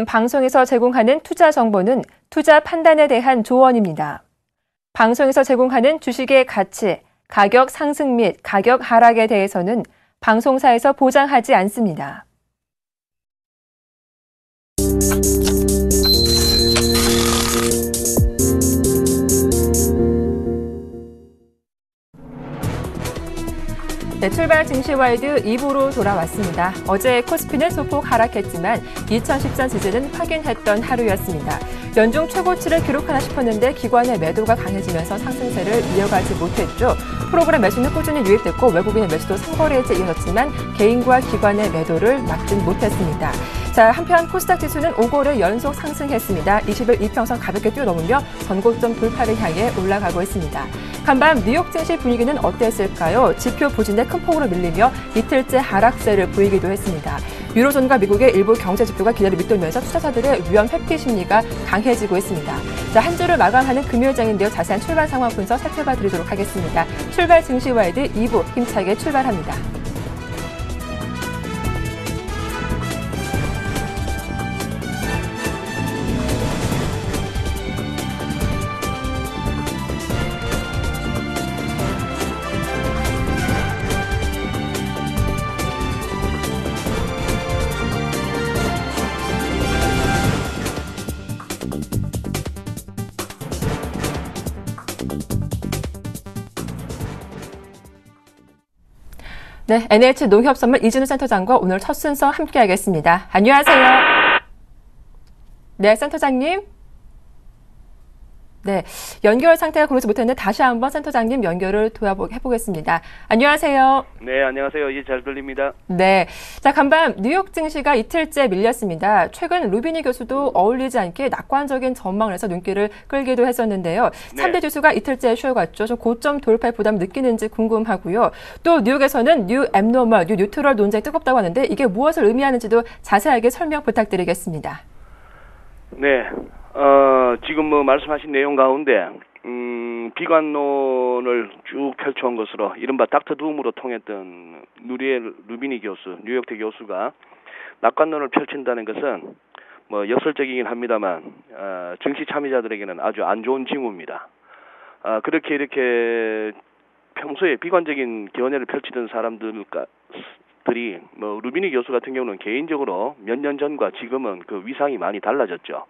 방송에서 제공하는 투자 정보는 투자 판단에 대한 조언입니다. 방송에서 제공하는 주식의 가치, 가격 상승 및 가격 하락에 대해서는 방송사에서 보장하지 않습니다. 네, 출발 증시와이드 2부로 돌아왔습니다. 어제 코스피는 소폭 하락했지만 2013 지지는 확인했던 하루였습니다. 연중 최고치를 기록하나 싶었는데 기관의 매도가 강해지면서 상승세를 이어가지 못했죠. 프로그램 매수는 꾸준히 유입됐고 외국인의 매수도 상거래일째 이어졌지만 개인과 기관의 매도를 막진 못했습니다. 자, 한편 코스닥 지수는 5거래 연속 상승했습니다. 20일 이평선 가볍게 뛰어넘으며 전고점 돌파를 향해 올라가고 있습니다. 간밤 뉴욕 증시 분위기는 어땠을까요? 지표 부진에 큰 폭으로 밀리며 이틀째 하락세를 보이기도 했습니다. 유로존과 미국의 일부 경제 지표가 기대를 밑돌면서 투자자들의 위험 회피 심리가 강해지고 있습니다. 자, 한 주를 마감하는 금요일장인데요. 자세한 출발 상황 분석 살펴봐 드리도록 하겠습니다. 출발 증시와이드 2부 힘차게 출발합니다. 네, NH 농협선물 이진우 센터장과 오늘 첫 순서 함께하겠습니다. 안녕하세요. 네, 센터장님. 네, 연결 상태가 그러지 못했는데 다시 한번 센터장님 연결을 해보겠습니다. 안녕하세요. 네, 안녕하세요. 이제 잘 들립니다. 네, 자, 간밤 뉴욕 증시가 이틀째 밀렸습니다. 최근 루비니 교수도 어울리지 않게 낙관적인 전망을 해서 눈길을 끌기도 했었는데요. 네. 3대 지수가 이틀째 쉬어갔죠. 좀 고점 돌파의 부담 느끼는지 궁금하고요. 또 뉴욕에서는 뉴 앱노멀, 뉴 뉴트럴 논쟁이 뜨겁다고 하는데 이게 무엇을 의미하는지도 자세하게 설명 부탁드리겠습니다. 네. 지금 말씀하신 내용 가운데, 비관론을 쭉 펼쳐온 것으로, 이른바 닥터 둠으로 통했던 루비니 교수, 뉴욕대 교수가 낙관론을 펼친다는 것은, 역설적이긴 합니다만, 정치 참여자들에게는 아주 안 좋은 징후입니다. 그렇게 이렇게 평소에 비관적인 견해를 펼치던 사람들이, 루비니 교수 같은 경우는 개인적으로 몇 년 전과 지금은 그 위상이 많이 달라졌죠.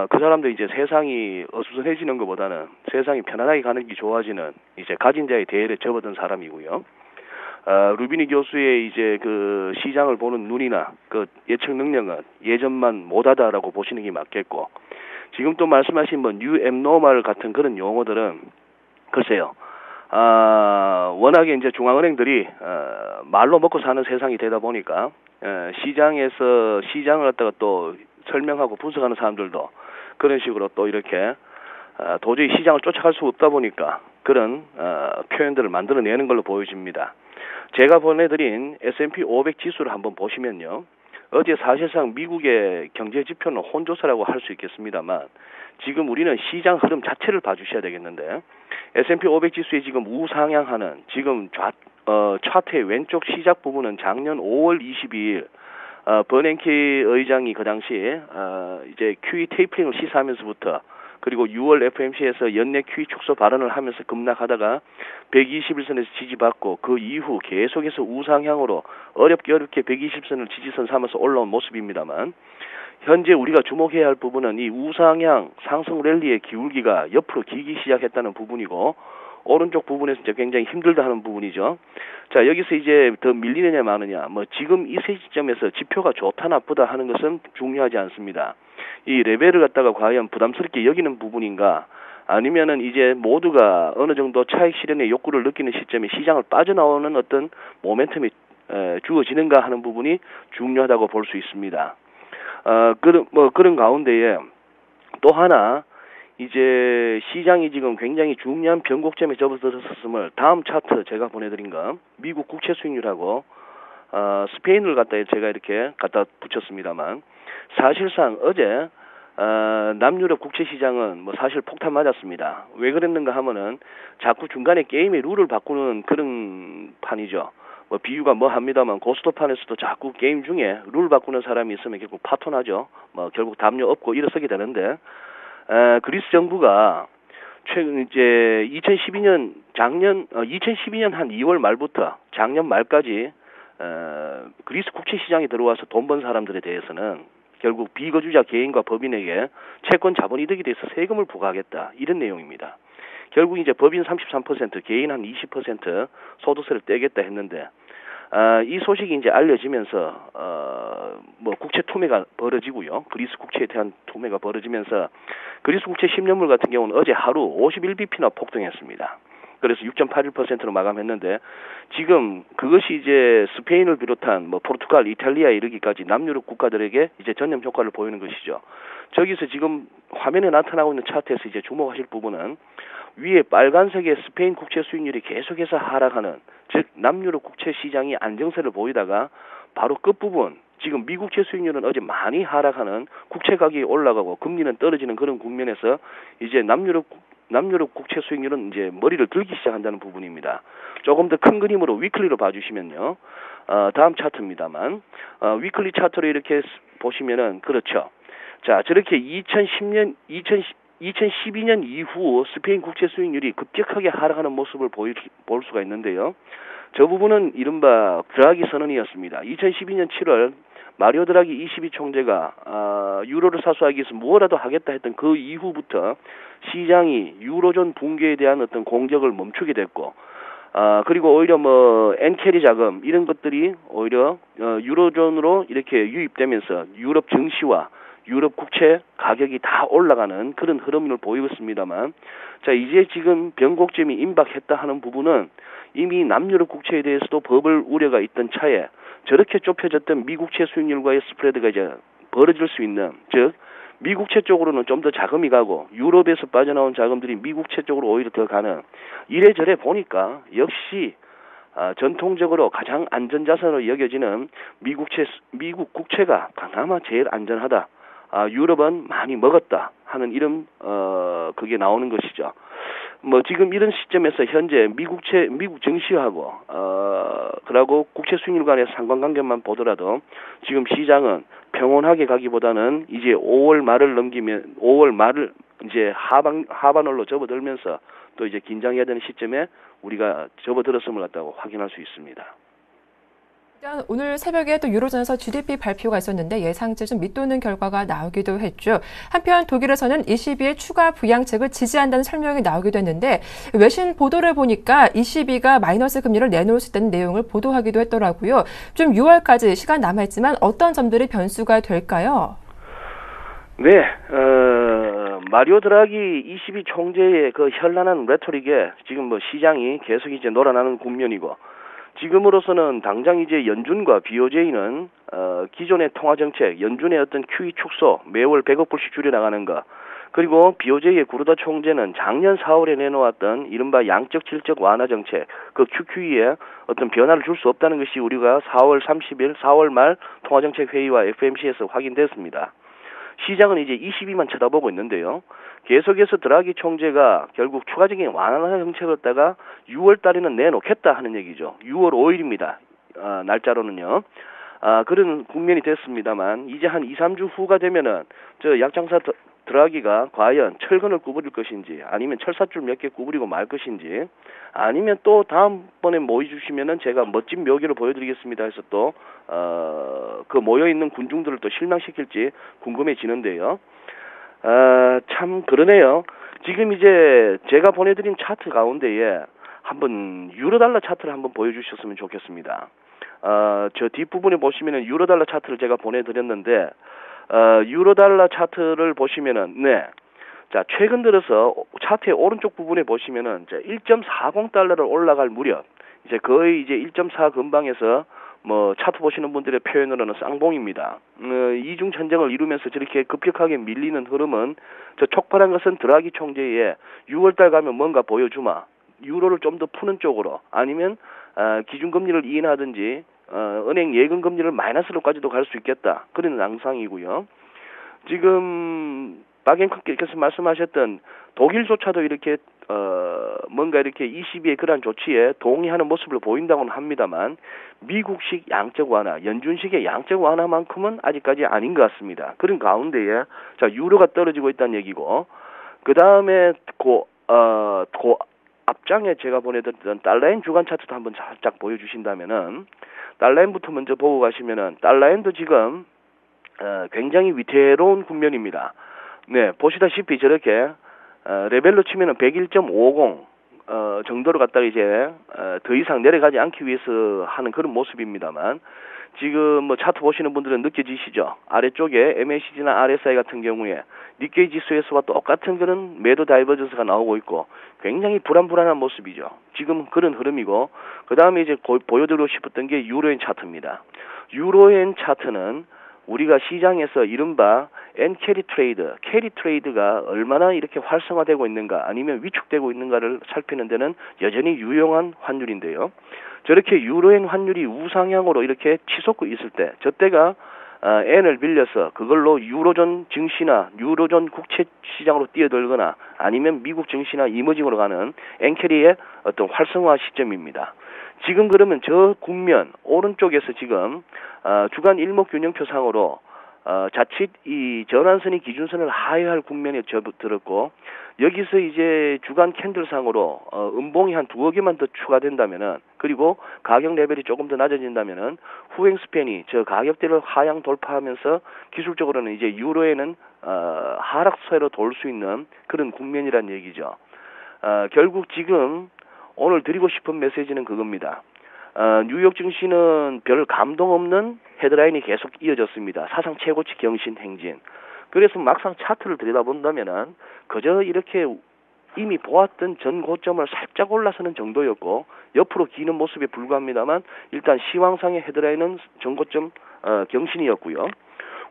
그 사람도 이제 세상이 어수선해지는 것보다는 세상이 편안하게 가는 게 좋아지는 이제 가진 자의 대열에 접어든 사람이고요. 루비니 교수의 이제 그 시장을 보는 눈이나 그 예측 능력은 예전만 못하다라고 보시는 게 맞겠고, 지금 또 말씀하신 뉴 앱노멀 같은 그런 용어들은 글쎄요. 워낙에 이제 중앙은행들이 말로 먹고 사는 세상이 되다 보니까 시장에서 시장을 갖다가 또 설명하고 분석하는 사람들도 그런 식으로 또 이렇게 도저히 시장을 쫓아갈 수 없다 보니까 그런 표현들을 만들어내는 걸로 보여집니다. 제가 보내드린 S&P 500 지수를 한번 보시면요. 어제 사실상 미국의 경제 지표는 혼조세라고 할 수 있겠습니다만 지금 우리는 시장 흐름 자체를 봐주셔야 되겠는데 S&P 500 지수에 지금 우상향하는 지금 차트의 왼쪽 시작 부분은 작년 5월 22일 버냉키 의장이 그 당시에 이제 QE 테이퍼링을 시사하면서부터 그리고 6월 FOMC에서 연내 QE 축소 발언을 하면서 급락하다가 121선에서 지지받고 그 이후 계속해서 우상향으로 어렵게 120선을 지지선 삼아서 올라온 모습입니다만 현재 우리가 주목해야 할 부분은 이 우상향 상승 랠리의 기울기가 옆으로 기기 시작했다는 부분이고 오른쪽 부분에서 이제 굉장히 힘들다 하는 부분이죠. 자, 여기서 이제 더 밀리느냐 마느냐, 지금 이 시점에서 지표가 좋다 나쁘다 하는 것은 중요하지 않습니다. 이 레벨을 갖다가 과연 부담스럽게 여기는 부분인가, 아니면은 이제 모두가 어느 정도 차익 실현의 욕구를 느끼는 시점에 시장을 빠져나오는 어떤 모멘텀이 주어지는가 하는 부분이 중요하다고 볼 수 있습니다. 그런 가운데에 또 하나, 이제 시장이 지금 굉장히 중요한 변곡점에 접어들었음을 다음 차트 제가 보내드린 거 미국 국채 수익률하고 스페인을 제가 이렇게 갖다 붙였습니다만 사실상 어제 남유럽 국채 시장은 사실 폭탄 맞았습니다. 왜 그랬는가 하면은 자꾸 중간에 게임의 룰을 바꾸는 그런 판이죠. 뭐 비유가 뭐 합니다만 고스톱판에서도 자꾸 게임 중에 룰 바꾸는 사람이 있으면 결국 파토나죠. 뭐 결국 담요 엎고 일어서게 되는데 그리스 정부가 최근 이제 2012년 한 2월 말부터 작년 말까지 그리스 국채 시장에 들어와서 돈 번 사람들에 대해서는 결국 비거주자 개인과 법인에게 채권 자본 이득에 대해서 세금을 부과하겠다 이런 내용입니다. 결국 이제 법인 33%, 개인 한 20% 소득세를 떼겠다 했는데 이 소식이 이제 알려지면서 뭐 국채 투매가 벌어지고요. 그리스 국채에 대한 투매가 벌어지면서 그리스 국채 10년물 같은 경우는 어제 하루 51bp나 폭등했습니다. 그래서 6.81%로 마감했는데 지금 그것이 이제 스페인을 비롯한 뭐 포르투갈, 이탈리아에 이르기까지 남유럽 국가들에게 이제 전염 효과를 보이는 것이죠. 저기서 지금 화면에 나타나고 있는 차트에서 이제 주목하실 부분은 위에 빨간색의 스페인 국채 수익률이 계속해서 하락하는, 즉 남유럽 국채 시장이 안정세를 보이다가 바로 끝부분 지금 미국채 수익률은 어제 많이 하락하는, 국채 가격이 올라가고 금리는 떨어지는 그런 국면에서 이제 남유럽 국채 수익률은 이제 머리를 들기 시작한다는 부분입니다. 조금 더 큰 그림으로 위클리로 봐주시면요. 다음 차트입니다만 위클리 차트로 이렇게 보시면은 그렇죠. 자, 저렇게 2012년 이후 스페인 국채 수익률이 급격하게 하락하는 모습을 볼 수가 있는데요. 저 부분은 이른바 드라기 선언이었습니다. 2012년 7월 마리오 드라기 ECB 총재가 유로를 사수하기 위해서 무엇라도 하겠다 했던 그 이후부터 시장이 유로존 붕괴에 대한 어떤 공격을 멈추게 됐고, 그리고 오히려 뭐 엔캐리 자금 이런 것들이 오히려 유로존으로 이렇게 유입되면서 유럽 증시와 유럽 국채 가격이 다 올라가는 그런 흐름을 보이고 있습니다만, 자, 이제 지금 변곡점이 임박했다 하는 부분은 이미 남유럽 국채에 대해서도 버블 우려가 있던 차에 저렇게 좁혀졌던 미국채 수익률과의 스프레드가 이제 벌어질 수 있는, 즉 미국채 쪽으로는 좀 더 자금이 가고 유럽에서 빠져나온 자금들이 미국채 쪽으로 오히려 더 가는, 이래저래 보니까 역시 전통적으로 가장 안전자산으로 여겨지는 미국 국채가 그나마 제일 안전하다. 유럽은 많이 먹었다 하는 이런 그게 나오는 것이죠. 뭐 지금 이런 시점에서 현재 미국 증시하고 그리고 국채 수익률 간의 상관관계만 보더라도 지금 시장은 평온하게 가기보다는 이제 5월 말을 이제 하반월로 접어들면서 또 이제 긴장해야 되는 시점에 우리가 접어들었음을 갖다고 확인할 수 있습니다. 오늘 새벽에 또 유로존에서 GDP 발표가 있었는데 예상치 좀 밑도는 결과가 나오기도 했죠. 한편 독일에서는 ECB의 추가 부양책을 지지한다는 설명이 나오기도 했는데 외신 보도를 보니까 ECB가 마이너스 금리를 내놓을 수 있다는 내용을 보도하기도 했더라고요. 좀 6월까지 시간 남아있지만 어떤 점들이 변수가 될까요? 네, 마리오 드라기 ECB 총재의 그 현란한 레토릭에 지금 뭐 시장이 계속 이제 놀아나는 국면이고, 지금으로서는 당장 이제 연준과 BOJ는 기존의 통화정책, 연준의 어떤 QE 축소, 매월 100억 불씩 줄여나가는 것, 그리고 BOJ의 구르다 총재는 작년 4월에 내놓았던 이른바 양적 질적 완화 정책, 그 QQE에 어떤 변화를 줄 수 없다는 것이 우리가 4월 말 통화정책 회의와 FMC에서 확인됐습니다. 시장은 이제 ECB만 쳐다보고 있는데요. 계속해서 드라기 총재가 결국 추가적인 완화 정책을 갖다가 6월 달에는 내놓겠다 하는 얘기죠. 6월 5일입니다. 날짜로는요. 그런 국면이 됐습니다만 이제 한 2, 3주 후가 되면은 저 약장사 드라기가 과연 철근을 구부릴 것인지, 아니면 철사줄 몇 개 구부리고 말 것인지, 아니면 또 다음번에 모여 주시면은 제가 멋진 묘기를 보여드리겠습니다 해서 또 그 모여 있는 군중들을 또 실망시킬지 궁금해지는데요. 참 그러네요. 지금 이제 제가 보내드린 차트 가운데에 한번 유로달러 차트를 한번 보여주셨으면 좋겠습니다. 저 뒷부분에 보시면은 유로달러 차트를 제가 보내드렸는데, 유로달러 차트를 보시면은, 네. 자, 최근 들어서 차트의 오른쪽 부분에 보시면은 1.40달러를 올라갈 무렵, 이제 거의 이제 1.4 근방에서 뭐 차트 보시는 분들의 표현으로는 쌍봉입니다. 이중 전쟁을 이루면서 저렇게 급격하게 밀리는 흐름은, 저 촉발한 것은 드라기 총재의 6월달 가면 뭔가 보여주마, 유로를 좀 더 푸는 쪽으로, 아니면 기준금리를 인하든지 은행 예금금리를 마이너스로까지도 갈 수 있겠다, 그런 양상이고요. 지금 박앵커께서 말씀하셨던 독일조차도 이렇게 뭔가 이렇게 22의 그러한 조치에 동의하는 모습을 보인다고는 합니다만 미국식 양적 완화, 연준식의 양적 완화만큼은 아직까지 아닌 것 같습니다. 그런 가운데에 자 유로가 떨어지고 있다는 얘기고 그 다음에 앞장에 제가 보내드렸던 달러엔 주간 차트도 한번 살짝 보여주신다면은 달러엔부터 먼저 보고 가시면은 달러엔도 지금 굉장히 위태로운 국면입니다. 네, 보시다시피 저렇게 레벨로 치면은 101.50 정도로 갖다가 이제 더 이상 내려가지 않기 위해서 하는 그런 모습입니다만 지금 뭐 차트 보시는 분들은 느껴지시죠? 아래쪽에 MACD나 RSI 같은 경우에 니케이 지수에서와 똑같은 그런 매도 다이버전스가 나오고 있고 굉장히 불안한 모습이죠. 지금 그런 흐름이고 그 다음에 이제 보여드리고 싶었던 게 유로엔 차트입니다. 유로엔 차트는 우리가 시장에서 이른바 엔캐리 트레이드, 캐리 트레이드가 얼마나 이렇게 활성화되고 있는가 아니면 위축되고 있는가를 살피는 데는 여전히 유용한 환율인데요. 저렇게 유로엔 환율이 우상향으로 이렇게 치솟고 있을 때 저때가 엔을 빌려서 그걸로 유로존 증시나 유로존 국채 시장으로 뛰어들거나 아니면 미국 증시나 이머징으로 가는 엔캐리의 어떤 활성화 시점입니다. 지금 그러면 저 국면 오른쪽에서 지금 주간 일목균형표상으로 자칫 이 전환선이 기준선을 하회할 국면에 접어들었고 여기서 이제 주간 캔들상으로 음봉이 한 2여 개만 더 추가된다면은 그리고 가격 레벨이 조금 더 낮아진다면은 후행 스팬이 저 가격대를 하향 돌파하면서 기술적으로는 이제 유로에는 하락세로 돌 수 있는 그런 국면이란 얘기죠. 결국 지금 오늘 드리고 싶은 메시지는 그겁니다. 뉴욕 증시는 별 감동 없는 헤드라인이 계속 이어졌습니다. 사상 최고치 경신 행진. 그래서 막상 차트를 들여다본다면은 그저 이렇게 이미 보았던 전 고점을 살짝 올라서는 정도였고 옆으로 기는 모습에 불과합니다만 일단 시황상의 헤드라인은 전 고점 경신이었고요.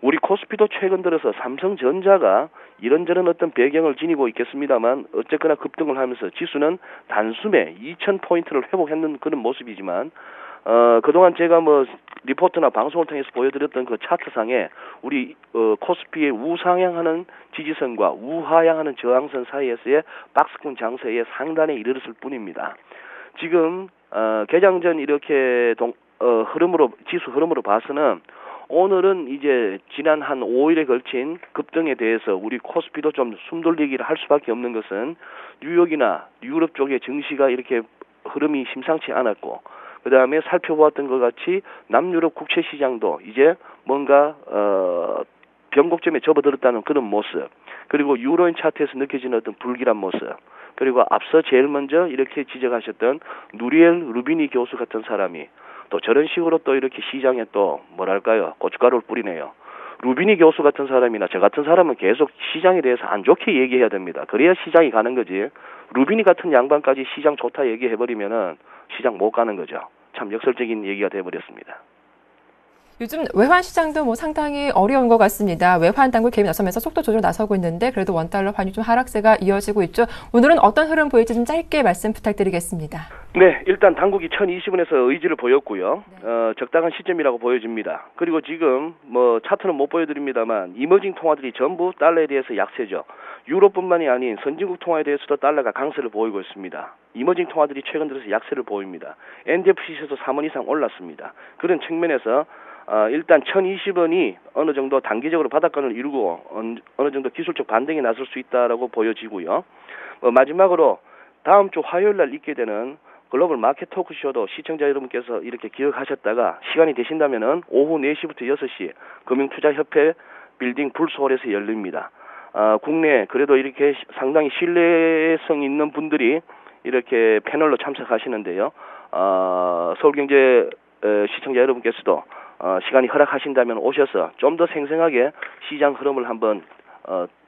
우리 코스피도 최근 들어서 삼성전자가 이런저런 어떤 배경을 지니고 있겠습니다만 어쨌거나 급등을 하면서 지수는 단숨에 2000포인트를 회복했는 그런 모습이지만 그동안 제가 뭐 리포트나 방송을 통해서 보여드렸던 그 차트상에 우리 코스피의 우상향하는 지지선과 우하향하는 저항선 사이에서의 박스권 장세의 상단에 이르렀을 뿐입니다. 지금 개장 전 이렇게 지수 흐름으로 봐서는 오늘은 이제 지난 한 5일에 걸친 급등에 대해서 우리 코스피도 좀 숨돌리기를 할 수밖에 없는 것은 뉴욕이나 유럽 쪽의 증시가 이렇게 흐름이 심상치 않았고 그 다음에 살펴보았던 것 같이 남유럽 국채 시장도 이제 뭔가 변곡점에 접어들었다는 그런 모습 그리고 유로인 차트에서 느껴지는 어떤 불길한 모습 그리고 앞서 제일 먼저 이렇게 지적하셨던 누리엘 루비니 교수 같은 사람이 또 저런 식으로 또 이렇게 시장에 또 뭐랄까요 고춧가루를 뿌리네요. 루비니 교수 같은 사람이나 저 같은 사람은 계속 시장에 대해서 안 좋게 얘기해야 됩니다. 그래야 시장이 가는 거지. 루비니 같은 양반까지 시장 좋다 얘기해버리면은 시장 못 가는 거죠. 참 역설적인 얘기가 돼버렸습니다. 요즘 외환 시장도 뭐 상당히 어려운 것 같습니다. 외환 당국 개입 나서면서 속도 조절 나서고 있는데 그래도 원달러 환율 좀 하락세가 이어지고 있죠. 오늘은 어떤 흐름 보일지 좀 짧게 말씀 부탁드리겠습니다. 네, 일단 당국이 1020원에서 의지를 보였고요. 적당한 시점이라고 보여집니다. 그리고 지금 뭐 차트는 못 보여드립니다만 이머징 통화들이 전부 달러에 대해서 약세죠. 유로뿐만이 아닌 선진국 통화에 대해서도 달러가 강세를 보이고 있습니다. 이머징 통화들이 최근 들어서 약세를 보입니다. NDF-C에서도 3원 이상 올랐습니다. 그런 측면에서 일단 1020원이 어느 정도 단기적으로 바닥권을 이루고 어느 정도 기술적 반등이 나설 수 있다라고 보여지고요. 마지막으로 다음 주 화요일 날 있게 되는 글로벌 마켓 토크쇼도 시청자 여러분께서 이렇게 기억하셨다가 시간이 되신다면은 오후 4시부터 6시 금융투자협회 빌딩 불소홀에서 열립니다. 국내 그래도 이렇게 상당히 신뢰성 있는 분들이 이렇게 패널로 참석하시는데요. 서울경제 시청자 여러분께서도 시간이 허락하신다면 오셔서 좀 더 생생하게 시장 흐름을 한번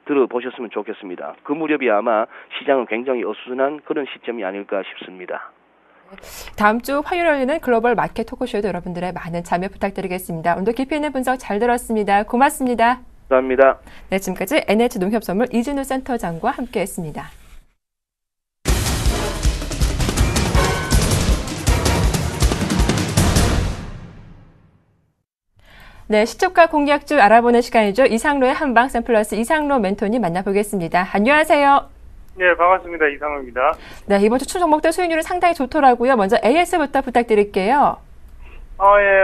들어보셨으면 좋겠습니다. 그 무렵이 아마 시장은 굉장히 어수선한 그런 시점이 아닐까 싶습니다. 다음 주 화요일 열리는 글로벌 마켓 토크쇼에도 여러분들의 많은 참여 부탁드리겠습니다. 오늘도 깊이 있는 분석 잘 들었습니다. 고맙습니다. 감사합니다. 네, 지금까지 NH농협선물 이준우 센터장과 함께했습니다. 네, 시초가 공략주 알아보는 시간이죠. 이상로의 한방 샘플러스 이상로 멘토님 만나보겠습니다. 안녕하세요. 네, 반갑습니다. 이상호입니다. 네, 이번 주 종목들 수익률이 상당히 좋더라고요. 먼저 AS부터 부탁드릴게요. 예,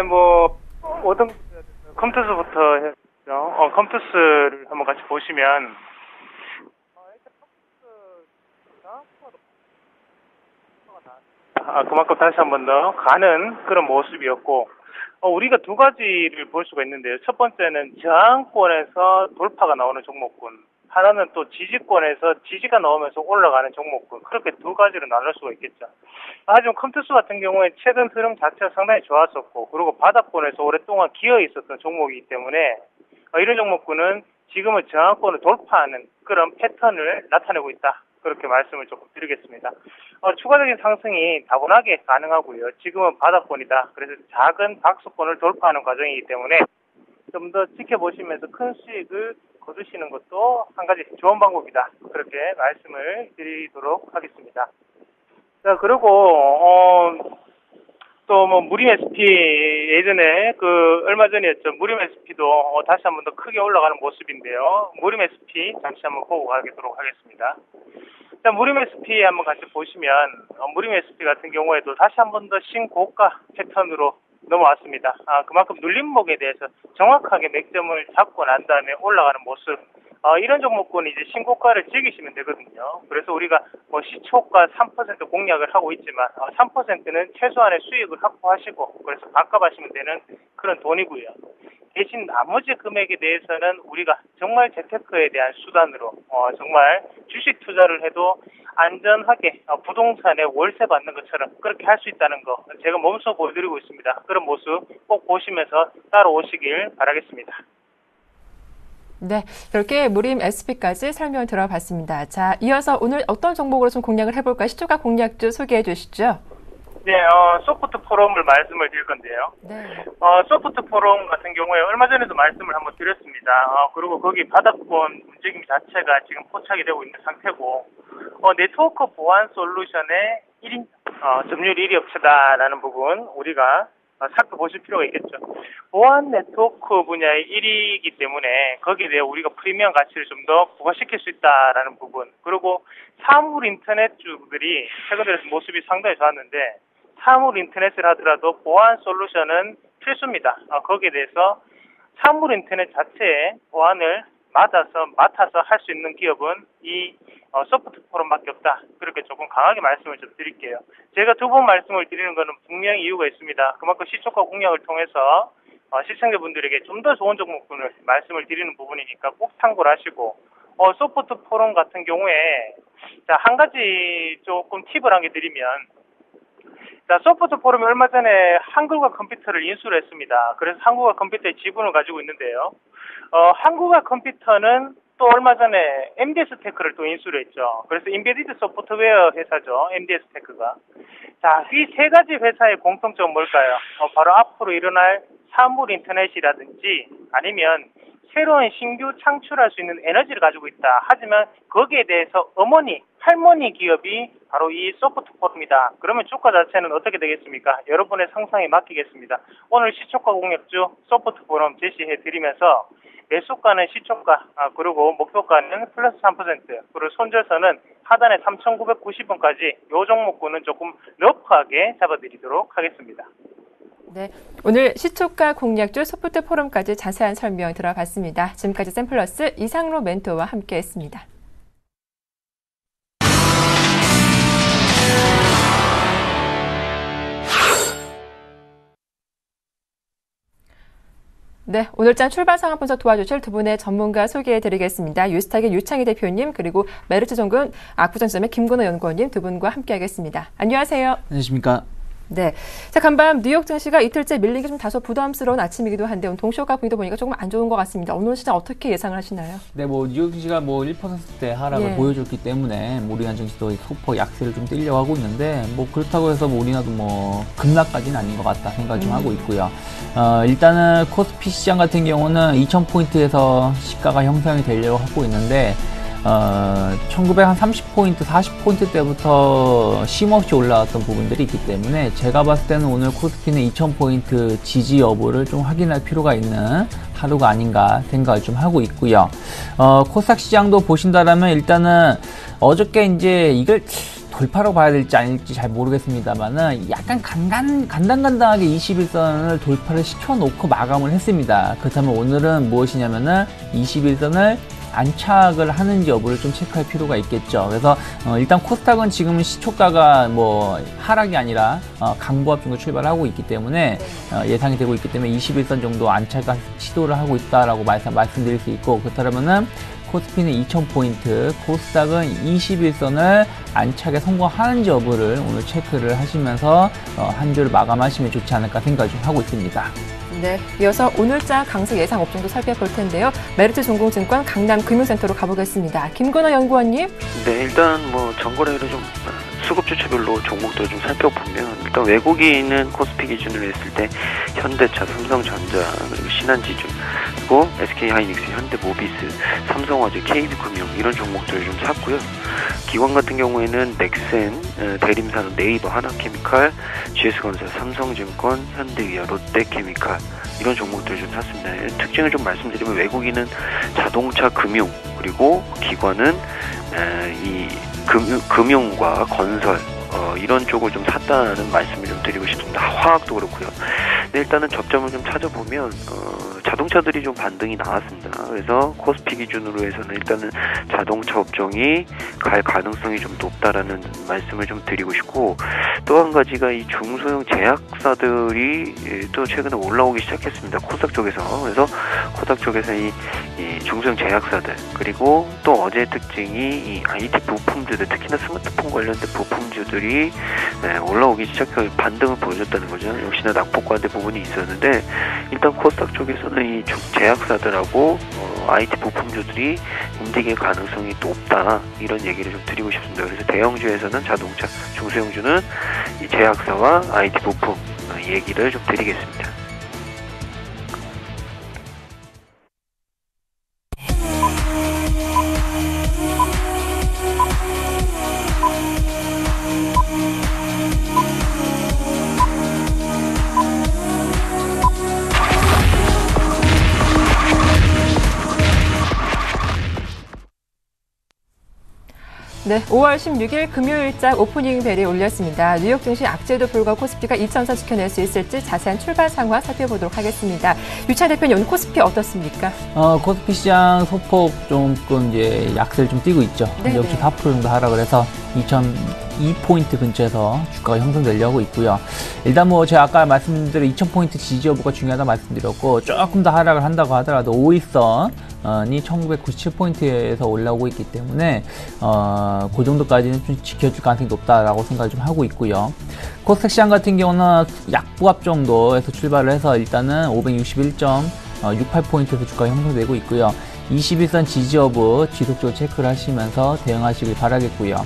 어떤 컴투스부터 했죠. 컴투스를 한번 같이 보시면, 그만큼 다시 한번 더 가는 그런 모습이었고, 우리가 두 가지를 볼 수가 있는데요. 첫 번째는 저항권에서 돌파가 나오는 종목군. 하나는 또 지지권에서 지지가 나오면서 올라가는 종목군. 그렇게 두 가지로 나눌 수가 있겠죠. 하지만 컴투스 같은 경우에 최근 흐름 자체가 상당히 좋았었고, 그리고 바닥권에서 오랫동안 기어 있었던 종목이기 때문에 이런 종목군은 지금은 저항권을 돌파하는 그런 패턴을 나타내고 있다. 그렇게 말씀을 조금 드리겠습니다. 추가적인 상승이 다분하게 가능하고요. 지금은 바닥권이다. 그래서 작은 박스권을 돌파하는 과정이기 때문에 좀 더 지켜보시면서 큰 수익을 거두시는 것도 한 가지 좋은 방법이다. 그렇게 말씀을 드리도록 하겠습니다. 자, 그리고 또 무림 SP 예전에 얼마 전이었죠. 무림 SP도 다시 한번 더 크게 올라가는 모습인데요. 무림 SP 잠시 한번 보고 가도록 하겠습니다. 자, 무림 SP 한번 같이 보시면 무림 SP 같은 경우에도 다시 한번 더 신고가 패턴으로 넘어왔습니다. 그만큼 눌림목에 대해서 정확하게 맥점을 잡고 난 다음에 올라가는 모습. 이런 종목군은 이제 신고가를 즐기시면 되거든요. 그래서 우리가 시초가 3% 공략을 하고 있지만 3%는 최소한의 수익을 확보하시고 그래서 반값하시면 되는 그런 돈이고요. 대신 나머지 금액에 대해서는 우리가 정말 재테크에 대한 수단으로 정말 주식 투자를 해도 안전하게 부동산에 월세 받는 것처럼 그렇게 할 수 있다는 거 제가 몸소 보여드리고 있습니다. 그런 모습 꼭 보시면서 따라오시길 바라겠습니다. 네, 이렇게 무림 SP까지 설명 들어봤습니다. 자, 이어서 오늘 어떤 종목으로 좀 공략을 해볼까? 시초가 공략주 소개해 주시죠. 네, 소프트 포럼을 말씀을 드릴 건데요. 네. 소프트 포럼 같은 경우에 얼마 전에도 말씀을 한번 드렸습니다. 그리고 거기 바닥권 움직임 자체가 지금 포착이 되고 있는 상태고, 네트워크 보안 솔루션의 1인, 점유율 1위 업체다라는 부분, 우리가 살펴보실 필요가 있겠죠. 보안 네트워크 분야의 1위이기 때문에 거기에 대해 우리가 프리미엄 가치를 좀 더 부과시킬 수 있다라는 부분. 그리고 사물 인터넷주들이 최근 들어서 모습이 상당히 좋았는데 사물 인터넷을 하더라도 보안 솔루션은 필수입니다. 거기에 대해서 사물 인터넷 자체의 보안을 맡아서 할 수 있는 기업은 이 소프트 포럼밖에 없다. 그렇게 조금 강하게 말씀을 좀 드릴게요. 제가 두 번 말씀을 드리는 것은 분명히 이유가 있습니다. 그만큼 시초가 공략을 통해서 시청자분들에게 좀 더 좋은 종목군을 말씀을 드리는 부분이니까 꼭 참고를 하시고 소프트 포럼 같은 경우에 자, 한 가지 조금 팁을 한 개 드리면 자, 소프트 포럼이 얼마 전에 한글과 컴퓨터를 인수를 했습니다. 그래서 한국과 컴퓨터의 지분을 가지고 있는데요. 한국과 컴퓨터는 또 얼마 전에 MDS 테크를 또 인수를 했죠. 그래서 인베디드 소프트웨어 회사죠. MDS 테크가. 자, 이 세 가지 회사의 공통점은 뭘까요? 바로 앞으로 일어날 사물 인터넷이라든지 아니면 새로운 신규 창출할 수 있는 에너지를 가지고 있다. 하지만 거기에 대해서 할머니 기업이 바로 이 소프트 포럼이다. 그러면 주가 자체는 어떻게 되겠습니까? 여러분의 상상에 맡기겠습니다. 오늘 시초가 공략주 소프트 포럼 제시해 드리면서 매수가는 시초가, 그리고 목표가는 플러스 3%, 그리고 손절선은 하단에 3,990원까지 이 종목군은 조금 러프하게 잡아드리도록 하겠습니다. 네, 오늘 시초가 공략주 소프트 포럼까지 자세한 설명 들어봤습니다. 지금까지 샘플러스 이상로 멘토와 함께했습니다. 네, 오늘장 출발 상황 분석 도와주실 두 분의 전문가 소개해드리겠습니다. 유스탁의 유창희 대표님 그리고 메르츠증권 아쿠전점의 김건호 연구원님 두 분과 함께하겠습니다. 안녕하세요. 안녕하십니까. 네, 자 간밤 뉴욕 증시가 이틀째 밀린 게 좀 다소 부담스러운 아침이기도 한데 오늘 동시효과 분위기도 보니까 조금 안 좋은 것 같습니다. 오늘 시장 어떻게 예상을 하시나요? 네, 뉴욕 증시가 1%대 하락을 보여줬기 때문에 우리나라 증시도 소폭 약세를 좀 띄려고 하고 있는데 그렇다고 해서 우리나라도 급락까지는 아닌 것 같다 생각을 좀 하고 있고요. 일단은 코스피 시장 같은 경우는 2,000포인트에서 시가가 형성이 되려고 하고 있는데 1930포인트, 40포인트 때부터 쉼없이 올라왔던 부분들이 있기 때문에 제가 봤을 때는 오늘 코스피는 2000포인트 지지 여부를 좀 확인할 필요가 있는 하루가 아닌가 생각을 좀 하고 있고요. 코스닥 시장도 보신다라면 일단은 어저께 이제 이걸 돌파로 봐야 될지 아닐지 잘 모르겠습니다만은 약간 간당간당하게 21선을 돌파를 시켜놓고 마감을 했습니다. 그렇다면 오늘은 무엇이냐면은 21선을 안착을 하는지 여부를 좀 체크할 필요가 있겠죠. 그래서 일단 코스닥은 지금은 시초가가 뭐 하락이 아니라 강보합 정도 출발하고 있기 때문에 예상이 되고 있기 때문에 21선 정도 안착을 시도를 하고 있다라고 말씀드릴 수 있고, 그렇다면은 코스피는 2000포인트, 코스닥은 21선을 안착에 성공하는지 여부를 오늘 체크를 하시면서 한 주를 마감하시면 좋지 않을까 생각 좀 하고 있습니다. 네, 이어서 오늘자 강세 예상 업종도 살펴볼 텐데요. 메리츠 종공증권 강남금융센터로 가보겠습니다. 김건아 연구원님. 네, 일단 뭐 전거래일을 좀 수급 주체별로 종목들을 좀 살펴보면, 일단 외국인은 코스피 기준으로 했을 때 현대차, 삼성전자, 그리고 신한지주, 그리고 SK하이닉스, 현대모비스, 삼성화재, KB금융 이런 종목들을 좀 샀고요. 기관 같은 경우에는 넥센, 대림산, 네이버, 하나케미칼, GS건설, 삼성증권, 현대위아, 롯데케미칼 이런 종목들을 좀 샀습니다. 특징을 좀 말씀드리면 외국인은 자동차, 금융, 그리고 기관은 이 금융과 건설 이런 쪽을 좀 샀다는 말씀을 좀 드리고 싶습니다. 화학도 그렇고요. 네, 일단은 접점을 좀 찾아보면 자동차들이 좀 반등이 나왔습니다. 그래서 코스피 기준으로 해서는 일단은 자동차 업종이 갈 가능성이 좀 높다라는 말씀을 좀 드리고 싶고, 또 한 가지가 이 중소형 제약사들이 또 최근에 올라오기 시작했습니다. 코스닥 쪽에서. 그래서 코스닥 쪽에서 이 중소형 제약사들, 그리고 또 어제의 특징이 이 IT 부품주들, 특히나 스마트폰 관련된 부품주들이 올라오기 시작해서 반등을 보여줬다는 거죠. 역시나 낙폭과대 부분이 있었는데, 일단 코스닥 쪽에서는 이 제약사들하고 IT 부품주들이 움직일 가능성이 높다, 이런 얘기를 좀 드리고 싶습니다. 그래서 대형주에서는 자동차, 중소형주는 이 제약사와 IT 부품 얘기를 좀 드리겠습니다. 네, 5월 16일 금요일자 오프닝 벨이 울렸습니다. 뉴욕 증시 악재에도 불구하고 코스피가 2000선 지켜낼 수 있을지 자세한 출발 상황 살펴보도록 하겠습니다. 유찬 대표님, 오늘 코스피 어떻습니까? 코스피 시장 소폭 조금 이제 약세를 좀 띄고 있죠. 역시 4% 정도 하락을 해서 2002포인트 근처에서 주가가 형성되려고 있고요. 일단 뭐 제가 아까 말씀드린 2000포인트 지지 여부가 중요하다 말씀드렸고, 조금 더 하락을 한다고 하더라도 5일선이 1997포인트에서 올라오고 있기 때문에 그 정도까지는 좀 지켜줄 가능성이 높다라고 생각을 좀 하고 있고요. 코스닥 시장 같은 경우는 약보합 정도에서 출발을 해서 일단은 561.68포인트에서 주가가 형성되고 있고요. 21선 지지 여부 지속적으로 체크를 하시면서 대응하시길 바라겠고요.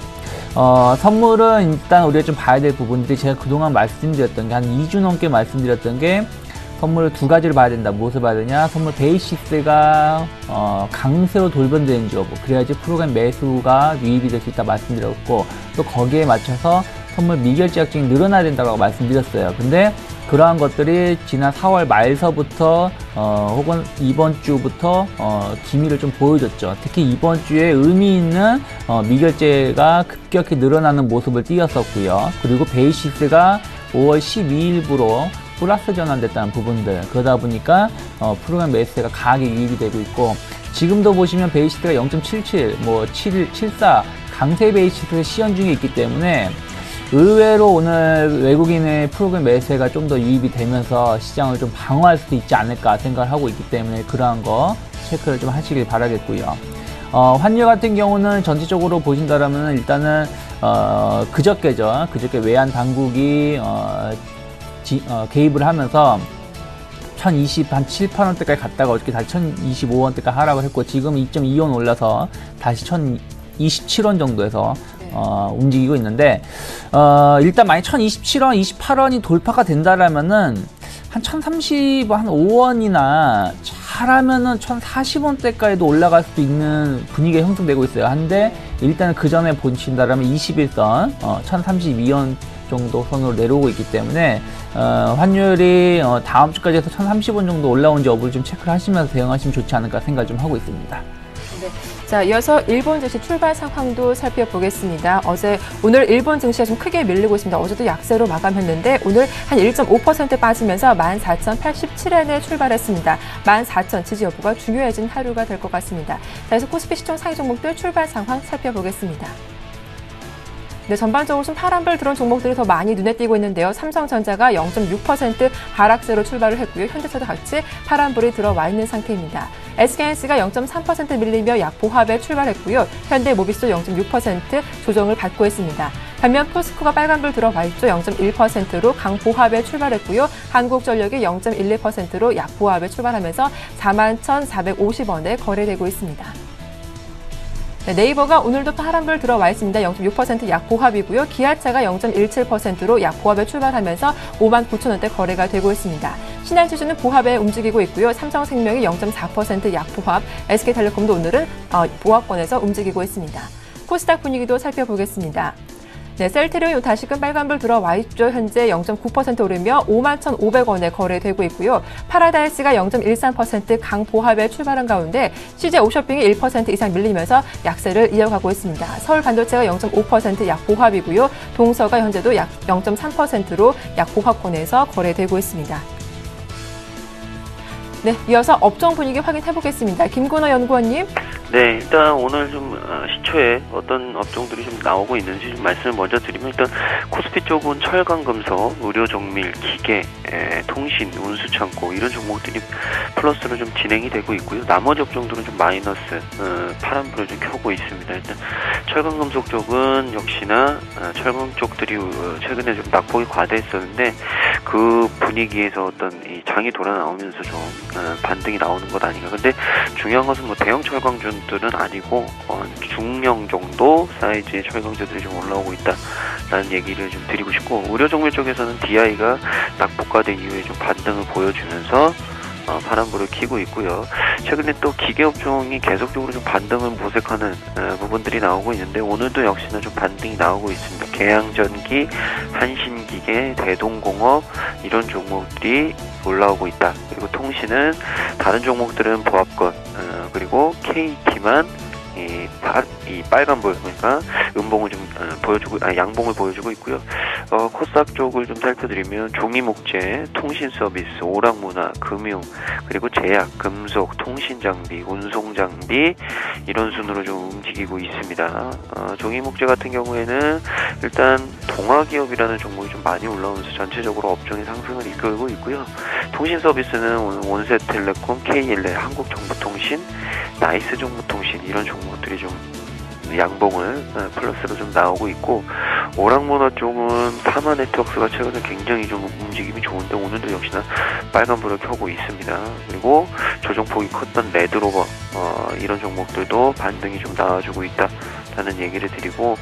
선물은 일단 우리가 좀 봐야 될 부분들이, 제가 그동안 말씀드렸던 게 한 2주 넘게 말씀드렸던 게, 선물을 두 가지를 봐야 된다. 무엇을 봐야 되냐? 선물 베이시스가 강세로 돌변되는지 여부, 그래야지 프로그램 매수가 유입이 될 수 있다 말씀드렸고, 또 거기에 맞춰서 선물 미결제 약정이 늘어나야 된다고 말씀드렸어요. 근데 그러한 것들이 지난 4월 말서부터 혹은 이번 주부터 기미를 좀 보여줬죠. 특히 이번 주에 의미 있는 미결제가 급격히 늘어나는 모습을 띄었었고요. 그리고 베이시스가 5월 12일부로 플러스 전환됐다는 부분들, 그러다 보니까 프로그램 매수세가 강하게 유입이 되고 있고, 지금도 보시면 베이시스가 0.77, 뭐 7174 강세 베이시스 시연 중에 있기 때문에 의외로 오늘 외국인의 프로그램 매수세가 좀 더 유입이 되면서 시장을 좀 방어할 수도 있지 않을까 생각을 하고 있기 때문에 그러한 거 체크를 좀 하시길 바라겠고요. 환율 같은 경우는 전체적으로 보신다라면 일단은 그저께 외환 당국이 개입을 하면서 1027, 8원대까지 갔다가 어저께 다시 1025원대까지 하락을 했고, 지금 2.2원 올라서 다시 1027원 정도에서 움직이고 있는데, 일단 만약 1027원, 28원이 돌파가 된다라면은 한 1030, 한 5원이나 잘하면은 1040원대까지도 올라갈 수도 있는 분위기가 형성되고 있어요. 한데 일단은 그 전에 보신다라면 21선 1032원 정도 선으로 내려오고 있기 때문에 환율이 다음 주까지 해서 1030원 정도 올라온지 여부를 좀 체크를 하시면서 대응하시면 좋지 않을까 생각 좀 하고 있습니다. 네. 자, 이어서 일본 증시 출발 상황도 살펴보겠습니다. 오늘 일본 증시가 좀 크게 밀리고 있습니다. 어제도 약세로 마감했는데 오늘 한 1.5% 빠지면서 14,087엔에 출발했습니다. 14,000 지지 여부가 중요해진 하루가 될 것 같습니다. 자, 그래서 코스피 시총 상위 종목들 출발 상황 살펴보겠습니다. 네, 전반적으로 좀 파란불 들어온 종목들이 더 많이 눈에 띄고 있는데요. 삼성전자가 0.6% 하락세로 출발을 했고요. 현대차도 같이 파란불이 들어와 있는 상태입니다. SK하이닉스가 0.3% 밀리며 약보합에 출발했고요. 현대모비스도 0.6% 조정을 받고 있습니다. 반면 포스코가 빨간불 들어와 있죠. 0.1%로 강보합에 출발했고요. 한국전력이 0.12%로 약보합에 출발하면서 41,450원에 거래되고 있습니다. 네, 네이버가 오늘도 파란불 들어와 있습니다. 0.6% 약보합이고요. 기아차가 0.17%로 약보합에 출발하면서 59,000원대 거래가 되고 있습니다. 신한지주는 보합에 움직이고 있고요. 삼성생명이 0.4% 약보합, SK텔레콤도 오늘은 보합권에서 움직이고 있습니다. 코스닥 분위기도 살펴보겠습니다. 네, 셀트리온이 다시금 빨간불 들어와 있죠. 현재 0.9% 오르며 51,500원에 거래되고 있고요. 파라다이스가 0.13% 강보합에 출발한 가운데 CJ 옵쇼핑이 1% 이상 밀리면서 약세를 이어가고 있습니다. 서울반도체가 0.5% 약보합이고요. 동서가 현재도 약 0.3%로 약보합권에서 거래되고 있습니다. 네, 이어서 업종 분위기 확인해 보겠습니다. 김건호 연구원님. 네, 일단 오늘 좀 시초에 어떤 업종들이 좀 나오고 있는지 좀 말씀을 먼저 드리면, 일단 코스피 쪽은 철강금속, 의료정밀, 기계, 통신, 운수창고 이런 종목들이 플러스로 좀 진행이 되고 있고요. 나머지 업종들은 좀 마이너스, 파란불을 좀 켜고 있습니다. 일단 철강금속 쪽은 역시나 철강 쪽들이 최근에 좀 낙폭이 과대했었는데 그 분위기에서 어떤 이 장이 돌아 나오면서 좀 반등이 나오는 것 아닌가. 근데 중요한 것은 뭐 대형 철강주들은 아니고 중형 정도 사이즈의 철강주들이 좀 올라오고 있다라는 얘기를 좀 드리고 싶고, 의료정밀 쪽에서는 DI가 낙폭과대 이후에 좀 반등을 보여주면서 파란불을 켜고 있고요. 최근에 또 기계업종이 계속적으로 좀 반등을 모색하는 부분들이 나오고 있는데 오늘도 역시나 좀 반등이 나오고 있습니다. 계양전기, 한신기계, 대동공업 이런 종목들이 올라오고 있다. 그리고 통신은 다른 종목들은 보합권, 그리고 KT만 이 빨간불, 그러니까 음봉을 좀 보여주고, 양봉을 보여주고 있고요. 코스닥 쪽을 좀 살펴드리면 종이목재, 통신서비스, 오락문화, 금융, 그리고 제약, 금속, 통신장비, 운송장비 이런 순으로 좀 움직이고 있습니다. 종이목재 같은 경우에는 일단 동아기업이라는 종목이 좀 많이 올라오면서 전체적으로 업종의 상승을 이끌고 있고요. 통신서비스는 오늘 원세텔레콤, KLA, 한국정보통신, 나이스정보통신 이런 종목들이 좀 양봉을 플러스로 좀 나오고 있고, 오락문화 쪽은 타마네트워크가 최근에 굉장히 좀 움직임이 좋은데 오늘도 역시나 빨간불을 켜고 있습니다. 그리고 조정폭이 컸던 레드로버 이런 종목들도 반등이 좀 나와주고 있다라는 얘기를 드리고,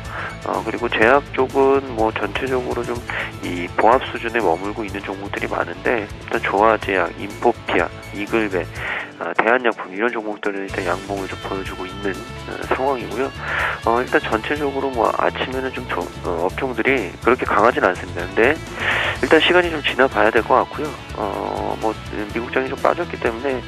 그리고 제약 쪽은 뭐 전체적으로 좀 이 보합 수준에 머물고 있는 종목들이 많은데, 일단 조화제약, 인포피아, 이글베, 대한약품 이런 종목들은 일단 양봉을 좀 보여주고 있는 상황이고요. 일단 전체적으로 뭐 아침에는 좀 업종들이 그렇게 강하진 않습니다. 근데 일단 시간이 좀 지나봐야 될 것 같고요. 뭐 미국장이 좀 빠졌기 때문에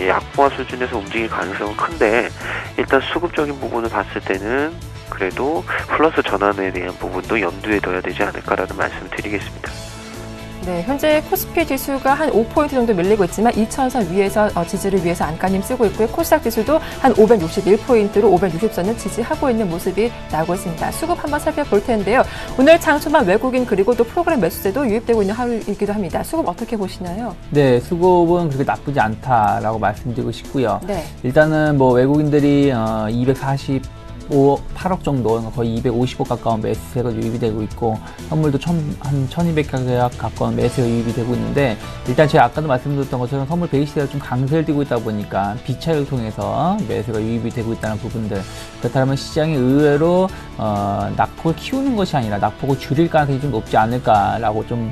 약보합 수준에서 움직일 가능성은 큰데, 일단 수급적인 부분을 봤을 때는 그래도 플러스 전환에 대한 부분도 염두에 둬야 되지 않을까라는 말씀을 드리겠습니다. 네, 현재 코스피 지수가 한 5포인트 정도 밀리고 있지만 2,000선 위에서 지지를 위해서 안간힘 쓰고 있고요. 코스닥 지수도 한 561포인트로 560선을 지지하고 있는 모습이 나오고 있습니다. 수급 한번 살펴볼 텐데요. 오늘 장 초반 외국인 그리고 또 프로그램 매수세도 유입되고 있는 하루이기도 합니다. 수급 어떻게 보시나요? 네, 수급은 그렇게 나쁘지 않다라고 말씀드리고 싶고요. 네. 일단은 뭐 외국인들이 8억 정도, 거의 250억 가까운 매수세가 유입이 되고 있고, 선물도 한 1200억 가까운 매수세가 유입이 되고 있는데, 일단 제가 아까도 말씀드렸던 것처럼 선물 베이스가 좀 강세를 띠고 있다 보니까 비차익을 통해서 매수가 유입이 되고 있다는 부분들, 그렇다면 시장이 의외로 낙폭을 키우는 것이 아니라 낙폭을 줄일 가능성이 좀 높지 않을까라고 좀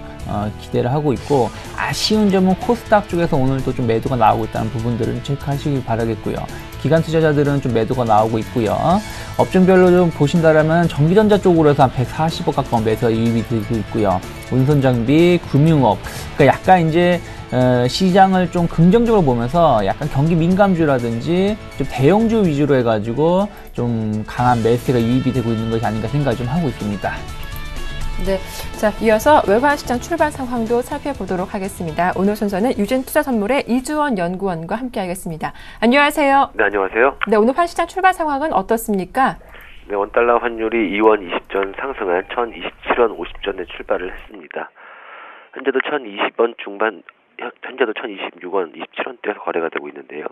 기대를 하고 있고, 아쉬운 점은 코스닥 쪽에서 오늘도 좀 매도가 나오고 있다는 부분들을 체크하시길 바라겠고요. 기관 투자자들은 좀 매도가 나오고 있고요. 업종별로 좀 보신다라면 전기전자 쪽으로 해서 한 140억 가까운 매수가 유입이 되고 있고요. 운송장비, 금융업, 그러니까 약간 이제 시장을 좀 긍정적으로 보면서 약간 경기 민감주라든지 좀 대형주 위주로 해가지고 좀 강한 매수세가 유입이 되고 있는 것이 아닌가 생각을 좀 하고 있습니다. 네, 자 이어서 외환 시장 출발 상황도 살펴보도록 하겠습니다. 오늘 순서는 유진투자선물의 이주원 연구원과 함께하겠습니다. 안녕하세요. 네, 안녕하세요. 네, 오늘 환 시장 출발 상황은 어떻습니까? 네, 원달러 환율이 2원 20전 상승한 1027원 50전에 출발을 했습니다. 현재도 1020원 중반, 현재도 1026원 27원대에서 거래가 되고 있는데요.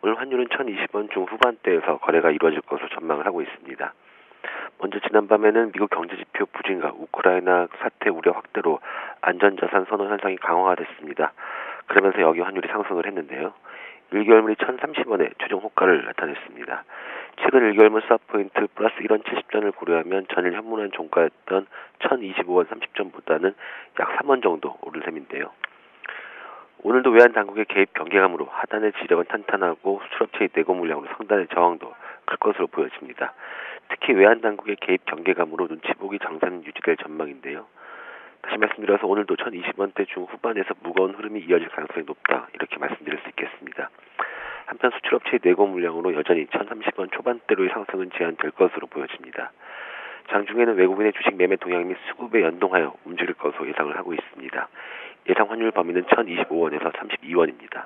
오늘 환율은 1020원 중후반대에서 거래가 이루어질 것으로 전망을 하고 있습니다. 먼저 지난밤에는 미국 경제지표 부진과 우크라이나 사태 우려 확대로 안전자산 선호 현상이 강화가 됐습니다. 그러면서 여기 환율이 상승을 했는데요. 1개월물이 1030원에 최종 호가를 나타냈습니다. 최근 1개월물 스왑포인트 플러스 1원 70전을 고려하면 전일 현문환 종가였던 1025원 30전보다는 약 3원 정도 오른 셈인데요. 오늘도 외환 당국의 개입 경계감으로 하단의 지력은 탄탄하고 수출업체의 내고 물량으로 상단의 저항도 클 것으로 보여집니다. 특히 외환 당국의 개입 경계감으로 눈치 보기 장세는 유지될 전망인데요. 다시 말씀드려서 오늘도 1020원대 중후반에서 무거운 흐름이 이어질 가능성이 높다, 이렇게 말씀드릴 수 있겠습니다. 한편 수출업체의 내고 물량으로 여전히 1030원 초반대로의 상승은 제한될 것으로 보여집니다. 장중에는 외국인의 주식 매매 동향 및 수급에 연동하여 움직일 것으로 예상을 하고 있습니다. 예상 환율 범위는 1025원에서 32원입니다.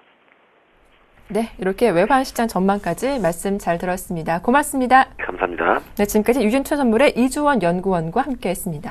네, 이렇게 외환 시장 전망까지 말씀 잘 들었습니다. 고맙습니다. 감사합니다. 네, 지금까지 유진투자선물의 이주원 연구원과 함께했습니다.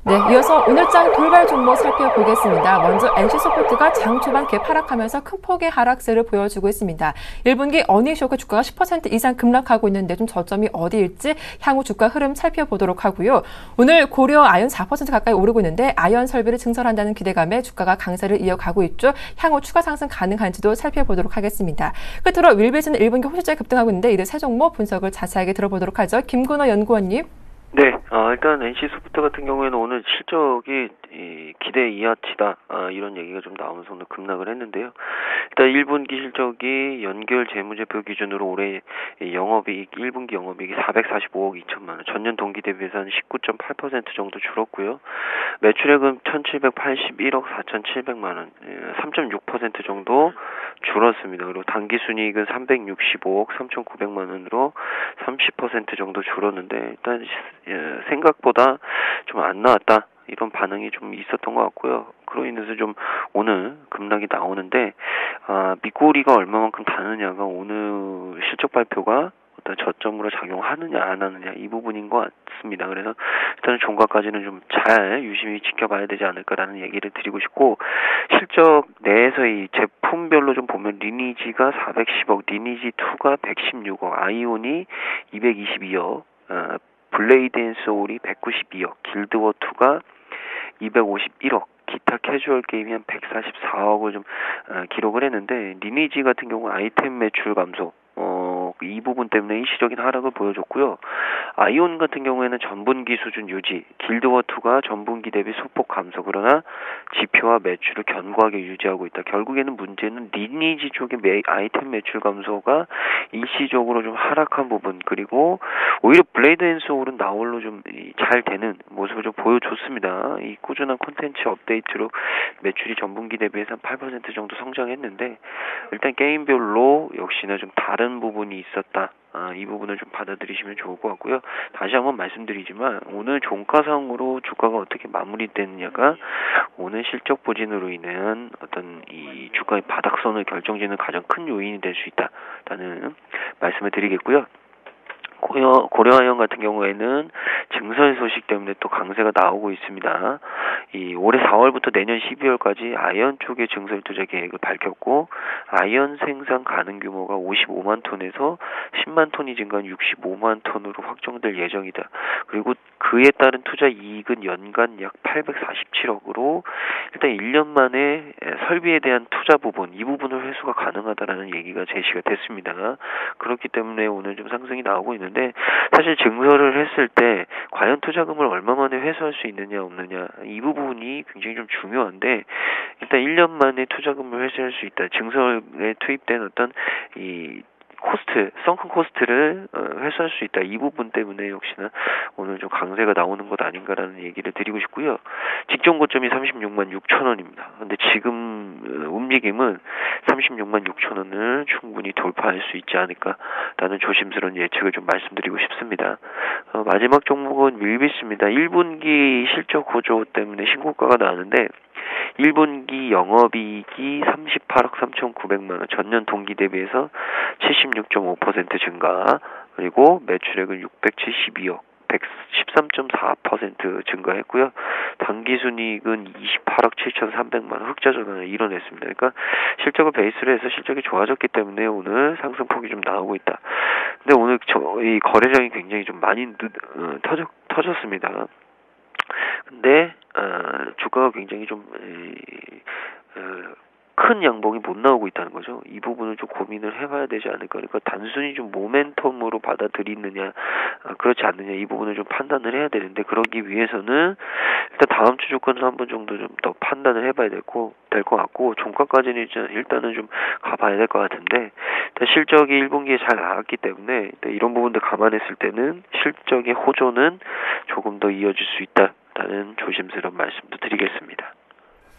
네, 이어서 오늘장 돌발 종목 살펴보겠습니다. 먼저 NC소프트가 장 초반 개파락하면서 큰 폭의 하락세를 보여주고 있습니다. 1분기 어닝쇼크 주가가 10% 이상 급락하고 있는데 좀 저점이 어디일지 향후 주가 흐름 살펴보도록 하고요. 오늘 고려 아연 4% 가까이 오르고 있는데 아연 설비를 증설한다는 기대감에 주가가 강세를 이어가고 있죠. 향후 추가 상승 가능한지도 살펴보도록 하겠습니다. 끝으로 윌베이즈는 1분기 호실제 급등하고 있는데 이들 세 종목 분석을 자세하게 들어보도록 하죠. 김근호 연구원님. 네, 일단 NC소프트 같은 경우에는 오늘 실적이 기대 이하치다, 이런 얘기가 좀 나오면서 오늘 급락을 했는데요. 일단 1분기 실적이 연결 재무제표 기준으로 올해 영업이익, 1분기 영업이익이 445억 2천만 원, 전년 동기 대비해서 한 19.8% 정도 줄었고요. 매출액은 1,781억 4,700만 원, 3.6% 정도 줄었습니다. 그리고 당기순이익은 365억 3,900만 원으로 30% 정도 줄었는데, 일단 생각보다 좀 안 나왔다, 이런 반응이 좀 있었던 것 같고요. 그로 인해서 좀 오늘 급락이 나오는데, 밑꼬리가 얼마만큼 다느냐가 오늘 실적 발표가 어떤 저점으로 작용하느냐 안 하느냐, 이 부분인 것 같습니다. 그래서 일단은 종가까지는 좀 잘 유심히 지켜봐야 되지 않을까라는 얘기를 드리고 싶고, 실적 내에서의 제품별로 좀 보면 리니지가 410억, 리니지2가 116억, 아이온이 222억, 블레이드 앤 소울이 192억, 길드워2가 251억, 기타 캐주얼 게임이 한 144억을 좀 기록을 했는데, 리니지 같은 경우 아이템 매출 감소, 이 부분 때문에 일시적인 하락을 보여줬고요. 아이온 같은 경우에는 전분기 수준 유지, 길드워2가 전분기 대비 소폭 감소, 그러나 지표와 매출을 견고하게 유지하고 있다. 결국에는 문제는 리니지 쪽의 아이템 매출 감소가 일시적으로 좀 하락한 부분, 그리고 오히려 블레이드 앤 소울은 나홀로 좀 잘 되는 모습을 좀 보여줬습니다. 이 꾸준한 콘텐츠 업데이트로 매출이 전분기 대비해서 한 8% 정도 성장했는데, 일단 게임별로 역시나 좀 다른 부분이 있었다. 이 부분을 좀 받아들이시면 좋을 것 같고요. 다시 한번 말씀드리지만 오늘 종가상으로 주가가 어떻게 마무리되느냐가 오늘 실적 부진으로 인한 어떤 이 주가의 바닥선을 결정짓는 가장 큰 요인이 될 수 있다라는 말씀을 드리겠고요. 고려아연 같은 경우에는 증설 소식 때문에 또 강세가 나오고 있습니다. 이 올해 4월부터 내년 12월까지 아연 쪽의 증설 투자 계획을 밝혔고, 아연 생산 가능 규모가 55만 톤에서 10만 톤이 증가한 65만 톤으로 확정될 예정이다. 그리고 그에 따른 투자 이익은 연간 약 847억으로 일단 1년 만에 설비에 대한 투자 부분, 이 부분을 회수가 가능하다라는 얘기가 제시가 됐습니다. 그렇기 때문에 오늘 좀 상승이 나오고 있는데, 사실 증설을 했을 때 과연 투자금을 얼마 만에 회수할 수 있느냐 없느냐, 이 부분이 굉장히 좀 중요한데, 일단 1년 만에 투자금을 회수할 수 있다. 증설에 투입된 어떤 이 썬큰 코스트를 회수할 수 있다. 이 부분 때문에 역시나 오늘 좀 강세가 나오는 것 아닌가라는 얘기를 드리고 싶고요. 직전 고점이 36만 6천 원입니다. 근데 지금 움직임은 36만 6천 원을 충분히 돌파할 수 있지 않을까라는 조심스러운 예측을 좀 말씀드리고 싶습니다. 마지막 종목은 밀비스입니다. 1분기 실적 고조 때문에 신고가가 나왔는데 1분기 영업이익이 38억 3,900만 원, 전년 동기 대비해서 76.5% 증가, 그리고 매출액은 672억, 113.4% 증가했고요. 당기순이익은 28억 7,300만 원, 흑자 전환을 이뤄냈습니다. 그러니까 실적을 베이스로 해서 실적이 좋아졌기 때문에 오늘 상승폭이 좀 나오고 있다. 근데 오늘 이 거래량이 굉장히 좀 많이 터졌습니다. 근데 주가가 굉장히 좀 큰 양봉이 못 나오고 있다는 거죠. 이 부분을 좀 고민을 해봐야 되지 않을까. 그러니까 단순히 좀 모멘텀으로 받아들이느냐, 그렇지 않느냐, 이 부분을 좀 판단을 해야 되는데, 그러기 위해서는 일단 다음 주 조건을 한번 정도 좀 더 판단을 해봐야 될 것 같고, 종가까지는 일단은 좀 가봐야 될 것 같은데, 실적이 1분기에 잘 나왔기 때문에 이런 부분들 감안했을 때는 실적의 호조는 조금 더 이어질 수 있다라는 조심스러운 말씀도 드리겠습니다.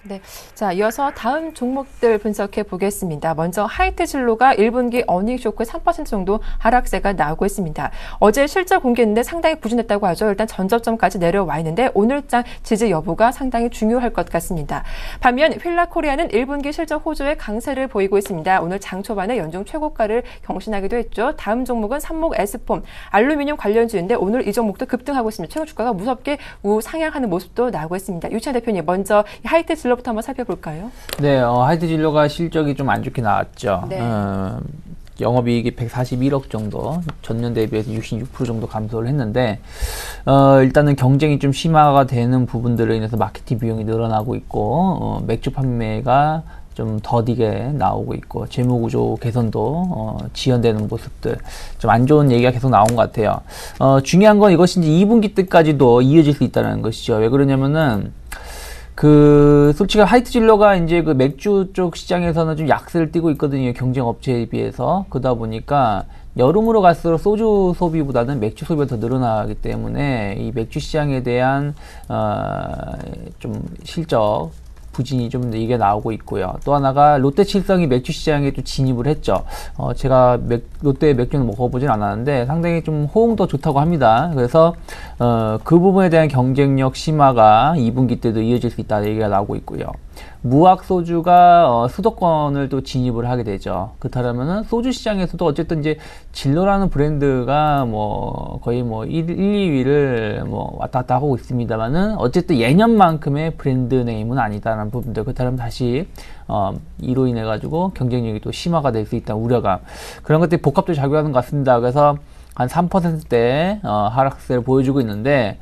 네. 자, 이어서 다음 종목들 분석해 보겠습니다. 먼저 하이트진로가 1분기 어닝 쇼크 3% 정도 하락세가 나오고 있습니다. 어제 실적 공개했는데 상당히 부진했다고 하죠. 일단 전저점까지 내려와 있는데 오늘장 지지 여부가 상당히 중요할 것 같습니다. 반면 휠라코리아는 1분기 실적 호조에 강세를 보이고 있습니다. 오늘 장 초반에 연중 최고가를 경신하기도 했죠. 다음 종목은 삼목 S폼, 알루미늄 관련주인데 오늘 이 종목도 급등하고 있습니다. 최근 주가가 무섭게 우상향하는 모습도 나오고 있습니다. 유치한 대표님, 먼저 하이트진로 부터 한번 살펴볼까요? 네, 하이트진로가 실적이 좀 안 좋게 나왔죠. 네. 영업이익이 141억 정도, 전년 대비해서 66% 정도 감소를 했는데, 일단은 경쟁이 좀 심화가 되는 부분들로 인해서 마케팅 비용이 늘어나고 있고, 맥주 판매가 좀 더디게 나오고 있고, 재무구조 개선도 지연되는 모습들, 좀 안 좋은 얘기가 계속 나온 것 같아요. 중요한 건 이것이 이제 2분기 때까지도 이어질 수 있다는 것이죠. 왜 그러냐면은, 솔직히 하이트진로가 이제 그 맥주 쪽 시장에서는 좀 약세를 띠고 있거든요. 경쟁 업체에 비해서. 그러다 보니까 여름으로 갈수록 소주 소비보다는 맥주 소비가 더 늘어나기 때문에 이 맥주 시장에 대한, 좀 실적 부진이 좀 이게 나오고 있고요. 또 하나가 롯데칠성이 맥주 시장에 또 진입을 했죠. 제가 롯데 맥주는 먹어보진 않았는데 상당히 좀 호응도 좋다고 합니다. 그래서 그 부분에 대한 경쟁력 심화가 2분기 때도 이어질 수 있다는 얘기가 나오고 있고요. 무악 소주가 수도권을 또 진입을 하게 되죠. 그렇다면은 소주 시장에서도 어쨌든 이제 진로라는 브랜드가 뭐 거의 뭐 1, 2위를 뭐 왔다 갔다 하고 있습니다만은 어쨌든 예년만큼의 브랜드 네임은 아니다라는 부분들. 그렇다면 다시 이로 인해 가지고 경쟁력이 또 심화가 될 수 있다는 우려가, 그런 것들이 복합적으로 작용하는 것 같습니다. 그래서 한 3%대 하락세를 보여주고 있는데,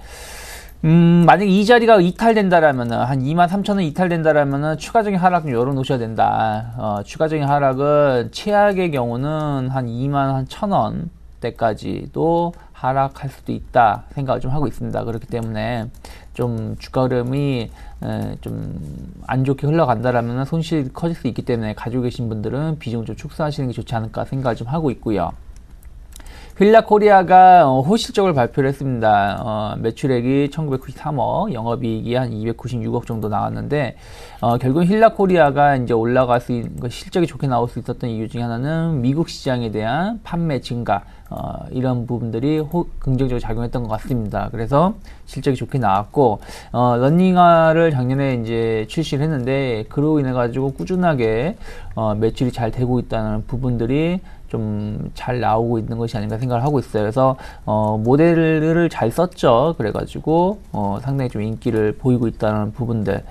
만약에 이 자리가 이탈된다라면은, 한 23,000원 이탈된다라면은, 추가적인 하락 좀 열어놓으셔야 된다. 추가적인 하락은, 최악의 경우는 한 21,000원 대까지도 하락할 수도 있다 생각을 좀 하고 있습니다. 그렇기 때문에, 좀 주가 흐름이 좀 안 좋게 흘러간다라면 손실이 커질 수 있기 때문에 가지고 계신 분들은 비중 좀 축소하시는 게 좋지 않을까 생각을 좀 하고 있고요. 휠라코리아가 호실적을 발표를 했습니다. 매출액이 1993억, 영업이익이 한 296억 정도 나왔는데, 결국 휠라코리아가 이제 올라갈 수 있는, 실적이 좋게 나올 수 있었던 이유 중에 하나는 미국 시장에 대한 판매 증가, 이런 부분들이 긍정적으로 작용했던 것 같습니다. 그래서 실적이 좋게 나왔고, 러닝화를 작년에 이제 출시를 했는데, 그로 인해 가지고 꾸준하게 매출이 잘 되고 있다는 부분들이 좀 잘 나오고 있는 것이 아닌가 생각을 하고 있어요. 그래서 모델을 잘 썼죠. 그래가지고 상당히 좀 인기를 보이고 있다는 부분들,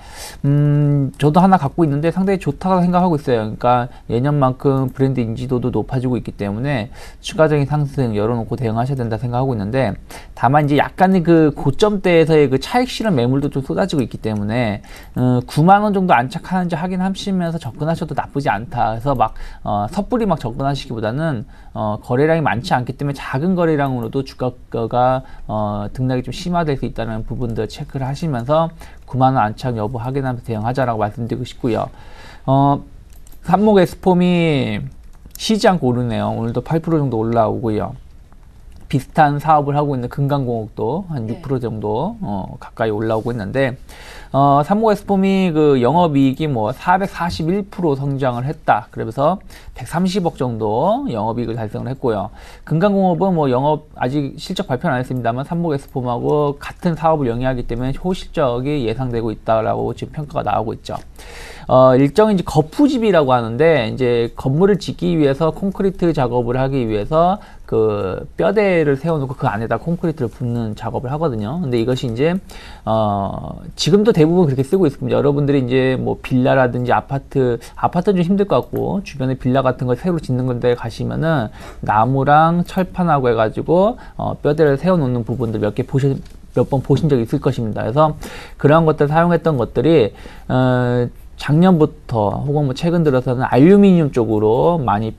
저도 하나 갖고 있는데 상당히 좋다고 생각하고 있어요. 그러니까 예년만큼 브랜드 인지도도 높아지고 있기 때문에 추가적인 상승 열어놓고 대응하셔야 된다 생각하고 있는데, 다만 이제 약간의 그 고점대에서의 그 차익 실현 매물도 좀 쏟아지고 있기 때문에 9만원 정도 안착하는지 확인하시면서 접근하셔도 나쁘지 않다. 그래서 막 섣불리 막 접근하시기보다는 거래량이 많지 않기 때문에 작은 거래량으로도 주가가 등락이 좀 심화될 수 있다는 부분들 체크를 하시면서 9만원 안착 여부 확인하면서 대응하자라고 말씀드리고 싶고요. 삼목 S폼이 쉬지 않고 오르네요. 오늘도 8% 정도 올라오고요. 비슷한 사업을 하고 있는 금강공업도 한 6% 정도 가까이 올라오고 있는데 삼목에스폼이 그 영업이익이 뭐 441% 성장을 했다. 그러면서 130억 정도 영업이익을 달성을 했고요. 금강공업은 뭐 영업 아직 실적 발표는 안 했습니다만 삼목에스폼하고 같은 사업을 영위하기 때문에 호실적이 예상되고 있다라고 지금 평가가 나오고 있죠. 일종의 이제 거푸집이라고 하는데 이제 건물을 짓기 위해서 콘크리트 작업을 하기 위해서 그 뼈대를 세워놓고 그 안에다 콘크리트를 붓는 작업을 하거든요. 근데 이것이 이제 지금도 대부분 그렇게 쓰고 있습니다. 여러분들이 이제 뭐 빌라라든지 아파트는 좀 힘들 것 같고 주변에 빌라 같은 걸 새로 짓는 건데 가시면은 나무랑 철판하고 해가지고 뼈대를 세워놓는 부분들 몇 번 보신 적이 있을 것입니다. 그래서 그러한 것들 사용했던 것들이 작년부터 혹은 뭐 최근 들어서는 알루미늄 쪽으로 많이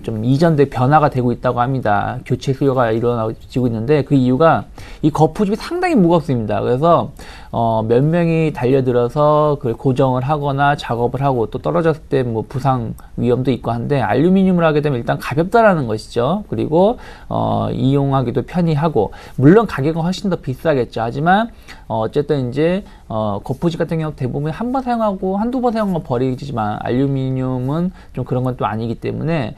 좀 이전돼 변화가 되고 있다고 합니다. 교체 수요가 일어나지고 있는데 그 이유가 이 거푸집이 상당히 무겁습니다. 그래서 몇 명이 달려들어서 그걸 고정을 하거나 작업을 하고 또 떨어졌을 때 뭐 부상 위험도 있고 한데 알루미늄을 하게 되면 일단 가볍다라는 것이죠. 그리고 이용하기도 편리하고 물론 가격은 훨씬 더 비싸겠죠. 하지만 어쨌든 이제 거푸집 같은 경우 대부분 한 번 사용하고 한두 번 사용하고 버리지만 알루미늄은 좀 그런 건 또 아니기 때문에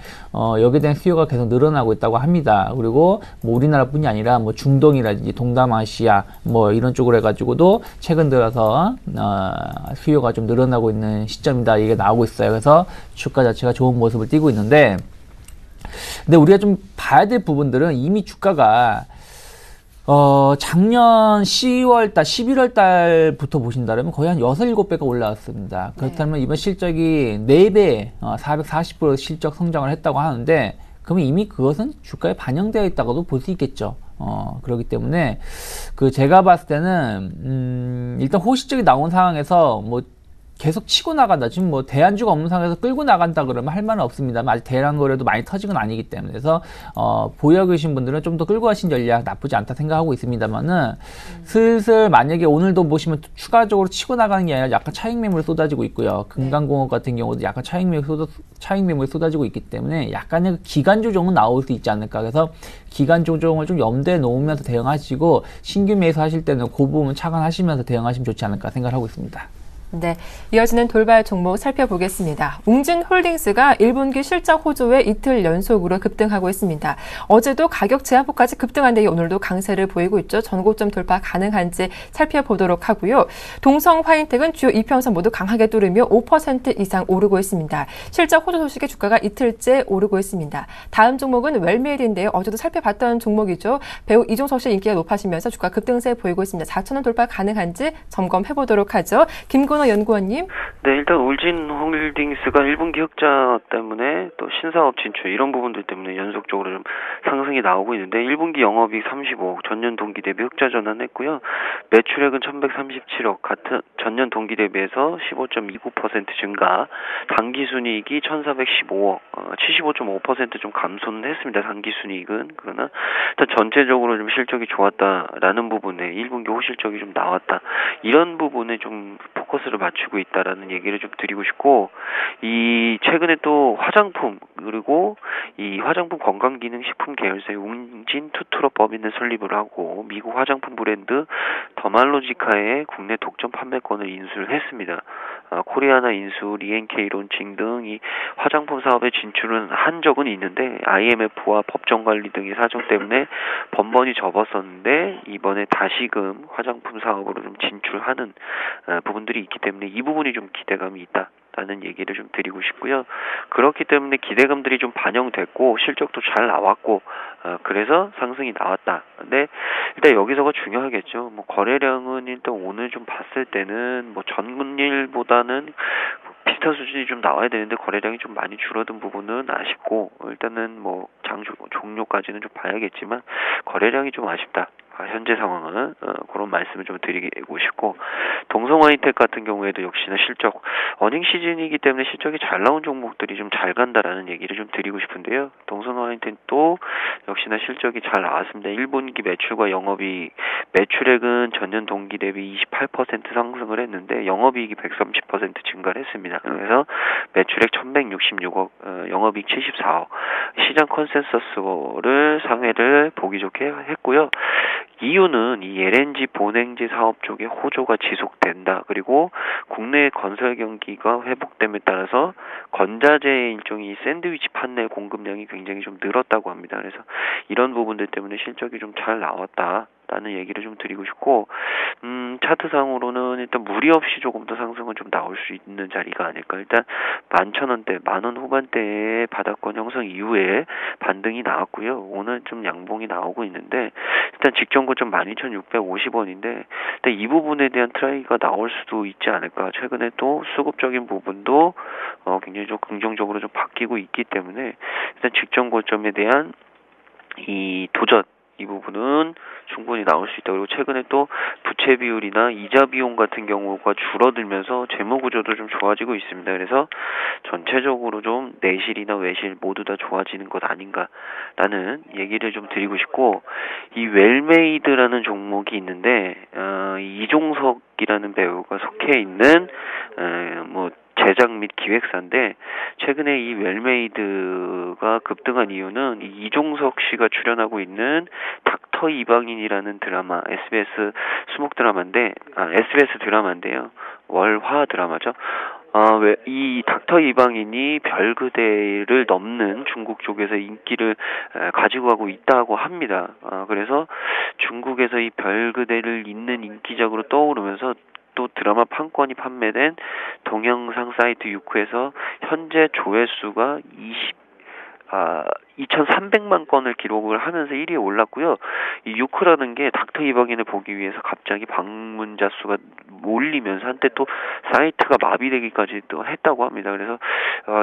여기에 대한 수요가 계속 늘어나고 있다고 합니다. 그리고 뭐 우리나라뿐이 아니라 뭐 중동이라든지 동남아시아 뭐 이런 쪽으로 해가지고도 최근 들어서 수요가 좀 늘어나고 있는 시점이다 이게 나오고 있어요. 그래서 주가 자체가 좋은 모습을 띠고 있는데 근데 우리가 좀 봐야 될 부분들은 이미 주가가 작년 10월달, 11월달부터 보신다면 거의 한 6, 7배가 올라왔습니다. 그렇다면 이번 실적이 4배, 440% 실적 성장을 했다고 하는데, 그러면 이미 그것은 주가에 반영되어 있다고도 볼 수 있겠죠. 그렇기 때문에, 제가 봤을 때는, 일단 호실적이 나온 상황에서 뭐, 계속 치고 나간다. 지금 뭐 대안주가 없는 상황에서 끌고 나간다 그러면 할 말은 없습니다만 아직 대란 거래도 많이 터진 건 아니기 때문에 그래서 보유 계신 분들은 좀 더 끌고 가신 전략 나쁘지 않다 생각하고 있습니다만은 슬슬 만약에 오늘도 보시면 추가적으로 치고 나가는 게 아니라 약간 차익 매물이 쏟아지고 있고요. 금강공업 같은 경우도 약간 차익 매물이 쏟아지고 있기 때문에 약간의 기간 조정은 나올 수 있지 않을까. 그래서 기간 조정을 좀 염두에 놓으면서 대응하시고 신규 매수하실 때는 그 부분 착안하시면서 대응하시면 좋지 않을까 생각하고 있습니다. 네, 이어지는 돌발 종목 살펴보겠습니다. 웅진홀딩스가 1분기 실적 호조에 이틀 연속으로 급등하고 있습니다. 어제도 가격 제한폭까지 급등한 데 오늘도 강세를 보이고 있죠. 전고점 돌파 가능한지 살펴보도록 하고요. 동성화인텍은 주요 이평선 모두 강하게 뚫으며 5% 이상 오르고 있습니다. 실적 호조 소식에 주가가 이틀째 오르고 있습니다. 다음 종목은 웰메일인데요. 어제도 살펴봤던 종목이죠. 배우 이종석 씨 인기가 높아지면서 주가 급등세 보이고 있습니다. 4,000원 돌파 가능한지 점검해보도록 하죠. 김건호 연구원님. 네, 일단 울진홀딩스가 1분기 흑자 때문에 또 신사업 진출 이런 부분들 때문에 연속적으로 좀 상승이 나오고 있는데 1분기 영업이익 35억, 전년 동기 대비 흑자 전환했고요. 매출액은 1,137억, 같은 전년 동기 대비해서 15.29% 증가, 당기순이익이 1,415억, 75.5% 좀 감소는 했습니다. 당기순이익은. 그러나 일단 전체적으로 좀 실적이 좋았다라는 부분에 1분기 호실적이 좀 나왔다. 이런 부분에 좀 포커스를 맞추고 있다라는 얘기를 좀 드리고 싶고, 이 최근에 또 화장품 그리고 이 화장품 건강기능식품 계열사의 웅진 투트로 법인을 설립을 하고 미국 화장품 브랜드 더말로지카의 국내 독점 판매권을 인수를 했습니다. 코리아나 인수, 리엔케이 론칭 등 이 화장품 사업에 진출은 한 적은 있는데 IMF와 법정 관리 등의 사정 때문에 번번이 접었었는데 이번에 다시금 화장품 사업으로 좀 진출하는 부분들이 있기 때문에 이 부분이 좀 기대감이 있다라는 얘기를 좀 드리고 싶고요. 그렇기 때문에 기대감들이 좀 반영됐고 실적도 잘 나왔고 그래서 상승이 나왔다. 근데 일단 여기서가 중요하겠죠. 뭐 거래량은 일단 오늘 좀 봤을 때는 뭐 전일보다는 비슷한 수준이 좀 나와야 되는데 거래량이 좀 많이 줄어든 부분은 아쉽고 일단은 뭐 장 종료까지는 좀 봐야겠지만 거래량이 좀 아쉽다. 현재 상황은 그런 말씀을 좀 드리고 싶고, 동성화이텍 같은 경우에도 역시나 실적 어닝 시즌이기 때문에 실적이 잘 나온 종목들이 좀 잘 간다라는 얘기를 좀 드리고 싶은데요. 동성화이텍도 역시나 실적이 잘 나왔습니다. 1분기 매출과 영업이익, 매출액은 전년 동기 대비 28% 상승을 했는데 영업이익이 130% 증가를 했습니다. 그래서 매출액 1166억, 영업이익 74억, 시장 컨센서스를 상회를 보기 좋게 했고요. 이유는 이 LNG 본행지 사업 쪽의 호조가 지속된다. 그리고 국내 건설 경기가 회복됨에 따라서 건자재의 일종의 샌드위치 판넬 공급량이 굉장히 좀 늘었다고 합니다. 그래서 이런 부분들 때문에 실적이 좀 잘 나왔다라는 얘기를 좀 드리고 싶고, 차트상으로는 일단 무리 없이 조금 더 상승은 좀 나올 수 있는 자리가 아닐까. 일단 11,000원대, 10,000원 후반대의 바닥권 형성 이후에 반등이 나왔고요. 오늘 좀 양봉이 나오고 있는데, 일단 직전 고점 12,650원인데, 일단 이 부분에 대한 트라이가 나올 수도 있지 않을까. 최근에 또 수급적인 부분도 굉장히 좀 긍정적으로 좀 바뀌고 있기 때문에, 일단 직전 고점에 대한 이 도전, 이 부분은 충분히 나올 수 있다. 그리고 최근에 또 부채 비율이나 이자 비용 같은 경우가 줄어들면서 재무 구조도 좀 좋아지고 있습니다. 그래서 전체적으로 좀 내실이나 외실 모두 다 좋아지는 것 아닌가라는 얘기를 좀 드리고 싶고, 이 웰메이드라는 종목이 있는데 이종석이라는 배우가 속해 있는 제작 및 기획사인데, 최근에 이 웰메이드가 급등한 이유는 이종석 씨가 출연하고 있는 닥터 이방인이라는 드라마, SBS 수목 드라마인데, SBS 드라마인데요. 월화 드라마죠. 이 닥터 이방인이 별그대를 넘는 중국 쪽에서 인기를 가지고 가고 있다고 합니다. 그래서 중국에서 이 별그대를 잇는 인기작으로 떠오르면서 또 드라마 판권이 판매된 동영상 사이트 유쿠에서 현재 조회수가 2,300만 건을 기록을 하면서 1위에 올랐고요. 이 유크라는 게 닥터 이방인을 보기 위해서 갑자기 방문자 수가 몰리면서 한때 또 사이트가 마비되기까지 또 했다고 합니다. 그래서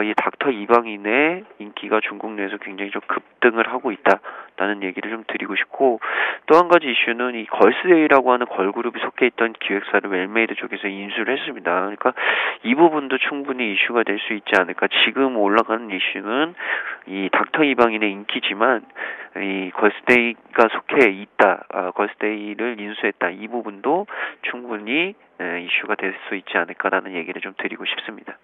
이 닥터 이방인의 인기가 중국 내에서 굉장히 좀 급등을 하고 있다라는 얘기를 좀 드리고 싶고, 또 한 가지 이슈는 이 걸스데이라고 하는 걸그룹이 속해 있던 기획사를 웰메이드 쪽에서 인수를 했습니다. 그러니까 이 부분도 충분히 이슈가 될 수 있지 않을까. 지금 올라가는 이슈는 이 닥터 이방인의 인기지만 이 걸스데이가 속해 있다, 걸스데이를 인수했다, 이 부분도 충분히 이슈가 될 수 있지 않을까라는 얘기를 좀 드리고 싶습니다.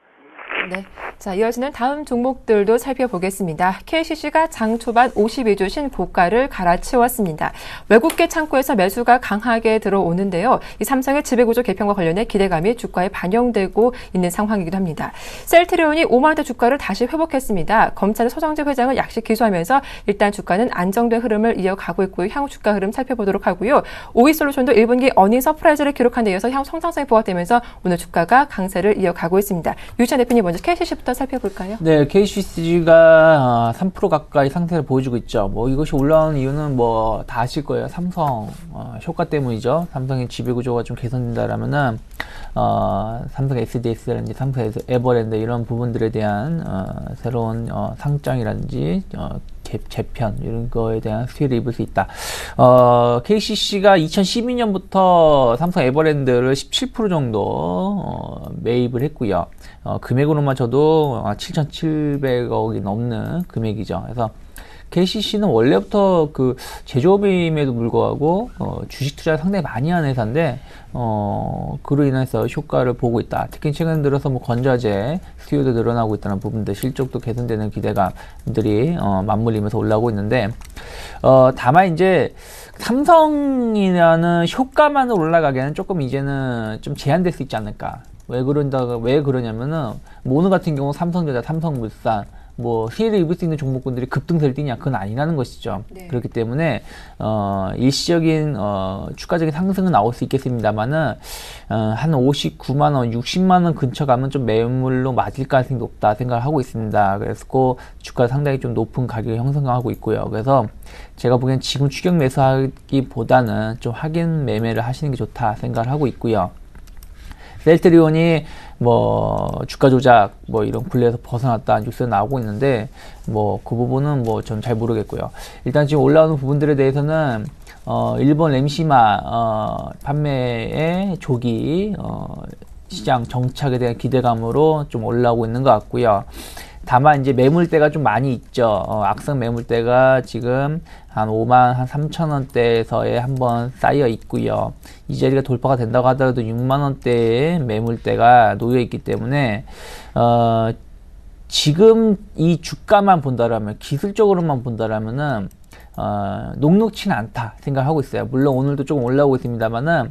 네. 자, 이어지는 다음 종목들도 살펴보겠습니다. KCC가 장 초반 52주 신고가를 갈아치웠습니다. 외국계 창구에서 매수가 강하게 들어오는데요. 이 삼성의 지배구조 개편과 관련해 기대감이 주가에 반영되고 있는 상황이기도 합니다. 셀트리온이 5만원대 주가를 다시 회복했습니다. 검찰의 서정재 회장을 약식 기소하면서 일단 주가는 안정된 흐름을 이어가고 있고요. 향후 주가 흐름 살펴보도록 하고요. 오이솔루션도 1분기 어닝 서프라이즈를 기록한 데 이어서 향후 성장성이 부각되면서 오늘 주가가 강세를 이어가고 있습니다. 유찬 대표님, 먼저 KCC부터 살펴볼까요? 네, KCC가 3% 가까이 상태를 보여주고 있죠. 이것이 올라오는 이유는 다 아실 거예요. 삼성 효과 때문이죠. 삼성의 지배구조가 좀 개선된다라면은 삼성 SDS라든지 삼성 에버랜드 이런 부분들에 대한 새로운 상장이라든지 재편 이런 거에 대한 수혜를 입을 수 있다. KCC가 2012년부터 삼성 에버랜드를 17% 정도 매입을 했고요. 금액으로만 쳐도 7,700억이 넘는 금액이죠. 그래서 KCC는 원래부터 그 제조업임에도 불구하고 주식 투자를 상당히 많이 하는 회사인데 그로 인해서 효과를 보고 있다. 특히 최근 들어서 건자재 수요도 늘어나고 있다는 부분들, 실적도 개선되는 기대감들이 맞물리면서 올라오고 있는데, 다만 이제 삼성이라는 효과만으로 올라가기에는 조금 이제는 좀 제한될 수 있지 않을까. 왜 그러냐면은 모노 같은 경우 삼성전자, 삼성물산 수혜를 입을 수 있는 종목군들이 급등세를 띠냐, 그건 아니라는 것이죠. 네. 그렇기 때문에 일시적인 추가적인 상승은 나올 수 있겠습니다만은 한 59만원, 60만원 근처 가면 좀 매물로 맞을 가능성이 높다 생각을 하고 있습니다. 그래서 그 주가 상당히 좀 높은 가격이 형성하고 있고요. 그래서 제가 보기엔 지금 추격 매수하기보다는 좀 확인 매매를 하시는 게 좋다 생각을 하고 있고요. 셀트리온이 주가 조작 이런 굴레에서 벗어났다 뉴스가 나오고 있는데 그 부분은 전 잘 모르겠고요. 일단 지금 올라오는 부분들에 대해서는 일본 램시마 판매의 조기 시장 정착에 대한 기대감으로 좀 올라오고 있는 것 같고요. 다만 이제 매물대가 좀 많이 있죠. 악성 매물대가 지금 한 5만 한 3천 원대에서에 한번 쌓여 있고요. 이 자리가 돌파가 된다고 하더라도 6만 원대의 매물대가 놓여 있기 때문에 지금 이 주가만 본다라면, 기술적으로만 본다라면은 녹록치는 않다 생각하고 있어요. 물론 오늘도 조금 올라오고 있습니다만은,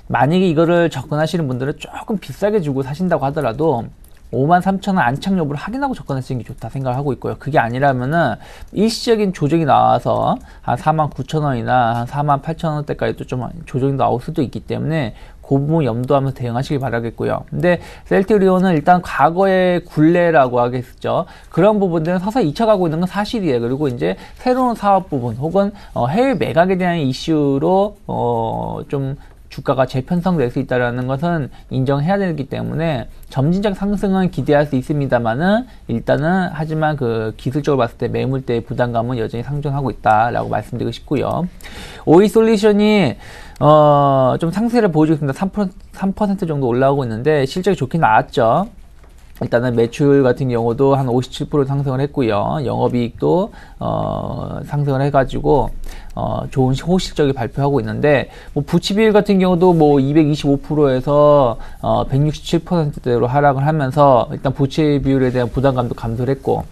만약에 이거를 접근하시는 분들은 조금 비싸게 주고 사신다고 하더라도 53,000원 안착 여부를 확인하고 접근하시는 게 좋다 생각하고 있고요. 그게 아니라면은 일시적인 조정이 나와서 한 49,000원이나 한 48,000원대까지도 좀 조정이 나올 수도 있기 때문에 그 부분 염두하면서 대응하시길 바라겠고요. 근데 셀트리온은 일단 과거의 굴레라고 하겠죠. 그런 부분들은 서서히 잊혀가고 있는 건 사실이에요. 그리고 이제 새로운 사업 부분 혹은 해외 매각에 대한 이슈로 좀 주가가 재편성될 수 있다는 것은 인정해야 되기 때문에 점진적 상승은 기대할 수 있습니다만은, 일단은 하지만 그 기술적으로 봤을 때 매물대의 부담감은 여전히 상존하고 있다라고 말씀드리고 싶고요. 오이솔루션이 좀 상승세를 보여주고 있습니다. 3% 정도 올라오고 있는데 실적이 좋게 나왔죠. 일단은 매출 같은 경우도 한 57% 상승을 했고요. 영업이익도 상승을 해가지고 좋은 호실적이 발표하고 있는데, 뭐 부치 비율 같은 경우도 뭐 225%에서 167%대로 하락을 하면서 일단 부치 비율에 대한 부담감도 감소를 했고,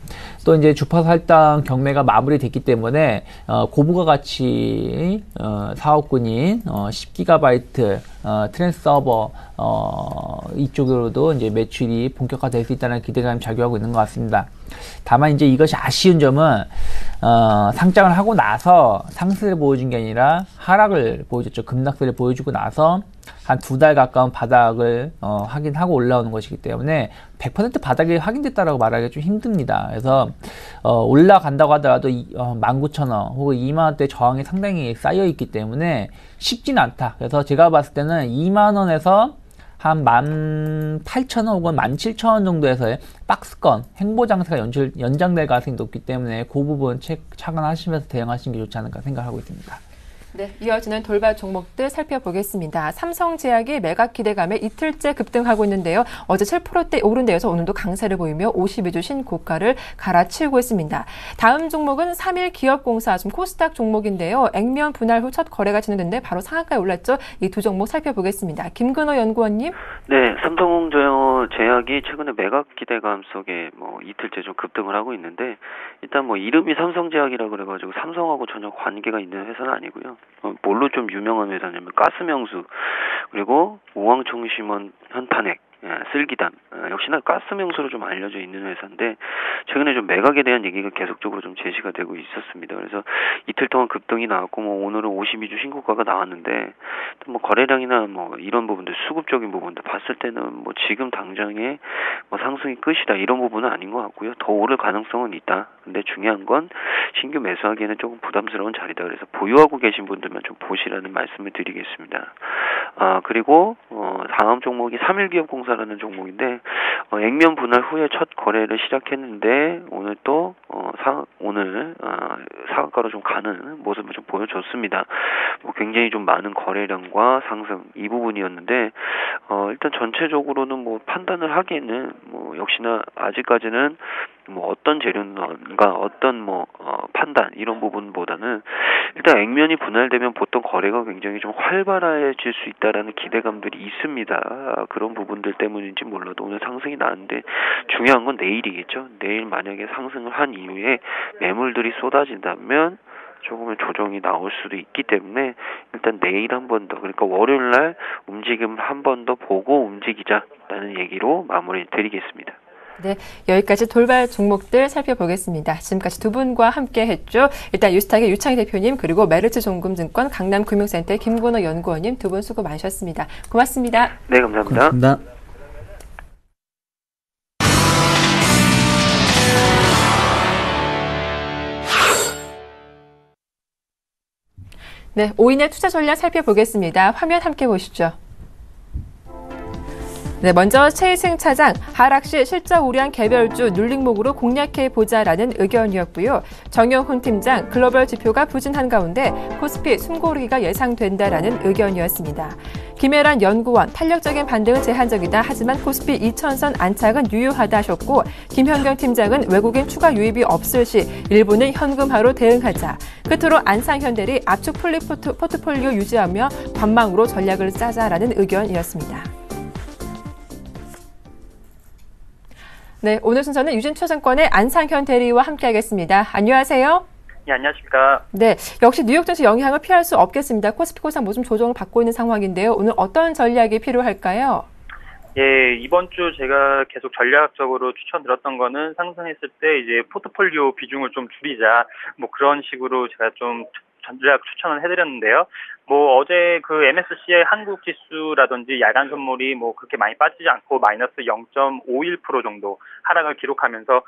또 이제 주파수 할당 경매가 마무리됐기 때문에 고부가 가치 사업군인 10GB 트랜스 서버 이쪽으로도 이제 매출이 본격화될 수 있다는 기대감이 작용하고 있는 것 같습니다. 다만 이제 이것이 아쉬운 점은 상장을 하고 나서 상승을 보여준 게 아니라 하락을 보여줬죠. 급락세를 보여주고 나서 한 2달 가까운 바닥을 확인하고 올라오는 것이기 때문에 100% 바닥이 확인됐다라고 말하기가 좀 힘듭니다. 그래서 올라간다고 하더라도 19,000원 혹은 2만원대 저항이 상당히 쌓여 있기 때문에 쉽지는 않다. 그래서 제가 봤을 때는 2만원에서 한 18,000원 혹은 17,000원 정도에서의 박스권 행보 장세가 연장될 가능성이 높기 때문에 그 부분 착안하시면서 대응하시는 게 좋지 않을까 생각하고 있습니다. 네, 이어지는 돌발 종목들 살펴보겠습니다. 삼성제약이 매각 기대감에 이틀째 급등하고 있는데요. 어제 7%대 오른 데에서 오늘도 강세를 보이며 52주 신고가를 갈아치우고 있습니다. 다음 종목은 3일기업공사, 좀 코스닥 종목인데요. 액면 분할 후 첫 거래가 진행됐는데 바로 상한가에 올랐죠. 이 두 종목 살펴보겠습니다. 김근호 연구원님. 네, 삼성제약이 최근에 매각 기대감 속에 뭐 이틀째 좀 급등을 하고 있는데, 일단 뭐 이름이 삼성제약이라 그래가지고 삼성하고 전혀 관계가 있는 회사는 아니고요. 뭘로 좀 유명한 회사냐면 가스명수, 그리고 우황청심원 현탄핵, 쓸기담, 역시나 가스명수로 좀 알려져 있는 회사인데, 최근에 좀 매각에 대한 얘기가 계속적으로 좀 제시가 되고 있었습니다. 그래서 이틀 동안 급등이 나왔고, 뭐 오늘은 52주 신고가가 나왔는데, 뭐 거래량이나 뭐 이런 부분들, 수급적인 부분들 봤을 때는 뭐 지금 당장에 뭐 상승이 끝이다 이런 부분은 아닌 것 같고요. 더 오를 가능성은 있다. 근데 중요한 건 신규 매수하기에는 조금 부담스러운 자리다. 그래서 보유하고 계신 분들만 좀 보시라는 말씀을 드리겠습니다. 그리고 다음 종목이 3일기업공사라는 종목인데, 액면 분할 후에 첫 거래를 시작했는데 오늘 또 오늘 상한가로 좀 가는 모습을 좀 보여줬습니다. 뭐 굉장히 좀 많은 거래량과 상승 이 부분이었는데, 일단 전체적으로는 뭐 판단을 하기에는 뭐 역시나 아직까지는 뭐 어떤 재료가 어떤 뭐 판단 이런 부분보다는 일단 액면이 분할되면 보통 거래가 굉장히 좀 활발해질 수 있다라는 기대감들이 있습니다. 그런 부분들 때문인지 몰라도 오늘 상승이 나왔는데, 중요한 건 내일이겠죠. 내일 만약에 상승을 한 이후에 매물들이 쏟아진다면 조금의 조정이 나올 수도 있기 때문에 일단 내일 한 번 더, 그러니까 월요일 날 움직임 한 번 더 보고 움직이자라는 얘기로 마무리 드리겠습니다. 네, 여기까지 돌발 종목들 살펴보겠습니다. 지금까지 두 분과 함께 했죠. 일단 유스탁의 유창희 대표님, 그리고 메르츠종금증권 강남금융센터의 김근호 연구원님 두 분 수고 많으셨습니다. 고맙습니다. 네, 감사합니다. 고맙습니다. 네, 오인의 투자 전략 살펴보겠습니다. 화면 함께 보시죠. 네, 먼저 최희승 차장, 하락 시 실적 우려한 개별주 눌림목으로 공략해보자라는 의견이었고요. 정영훈 팀장, 글로벌 지표가 부진한 가운데 코스피 숨고르기가 예상된다라는 의견이었습니다. 김혜란 연구원, 탄력적인 반등은 제한적이다. 하지만 코스피 2000선 안착은 유효하다 하셨고, 김현경 팀장은 외국인 추가 유입이 없을 시 일부는 현금화로 대응하자. 끝으로 안상현대리 압축 풀립 포트폴리오 유지하며 관망으로 전략을 짜자라는 의견이었습니다. 네, 오늘 순서는 유진투자증권의 안상현 대리와 함께하겠습니다. 안녕하세요. 네, 안녕하십니까. 네, 역시 뉴욕 증시 영향을 피할 수 없겠습니다. 코스피 코스닥 모좀 조정을 받고 있는 상황인데요. 오늘 어떤 전략이 필요할까요? 예, 이번 주 제가 계속 전략적으로 추천드렸던 거는 상승했을 때 이제 포트폴리오 비중을 좀 줄이자, 뭐 그런 식으로 제가 좀 전략 추천을 해드렸는데요. 뭐 어제 그 MSCI 한국 지수라든지 야간 선물이 뭐 그렇게 많이 빠지지 않고 마이너스 0.51% 정도 하락을 기록하면서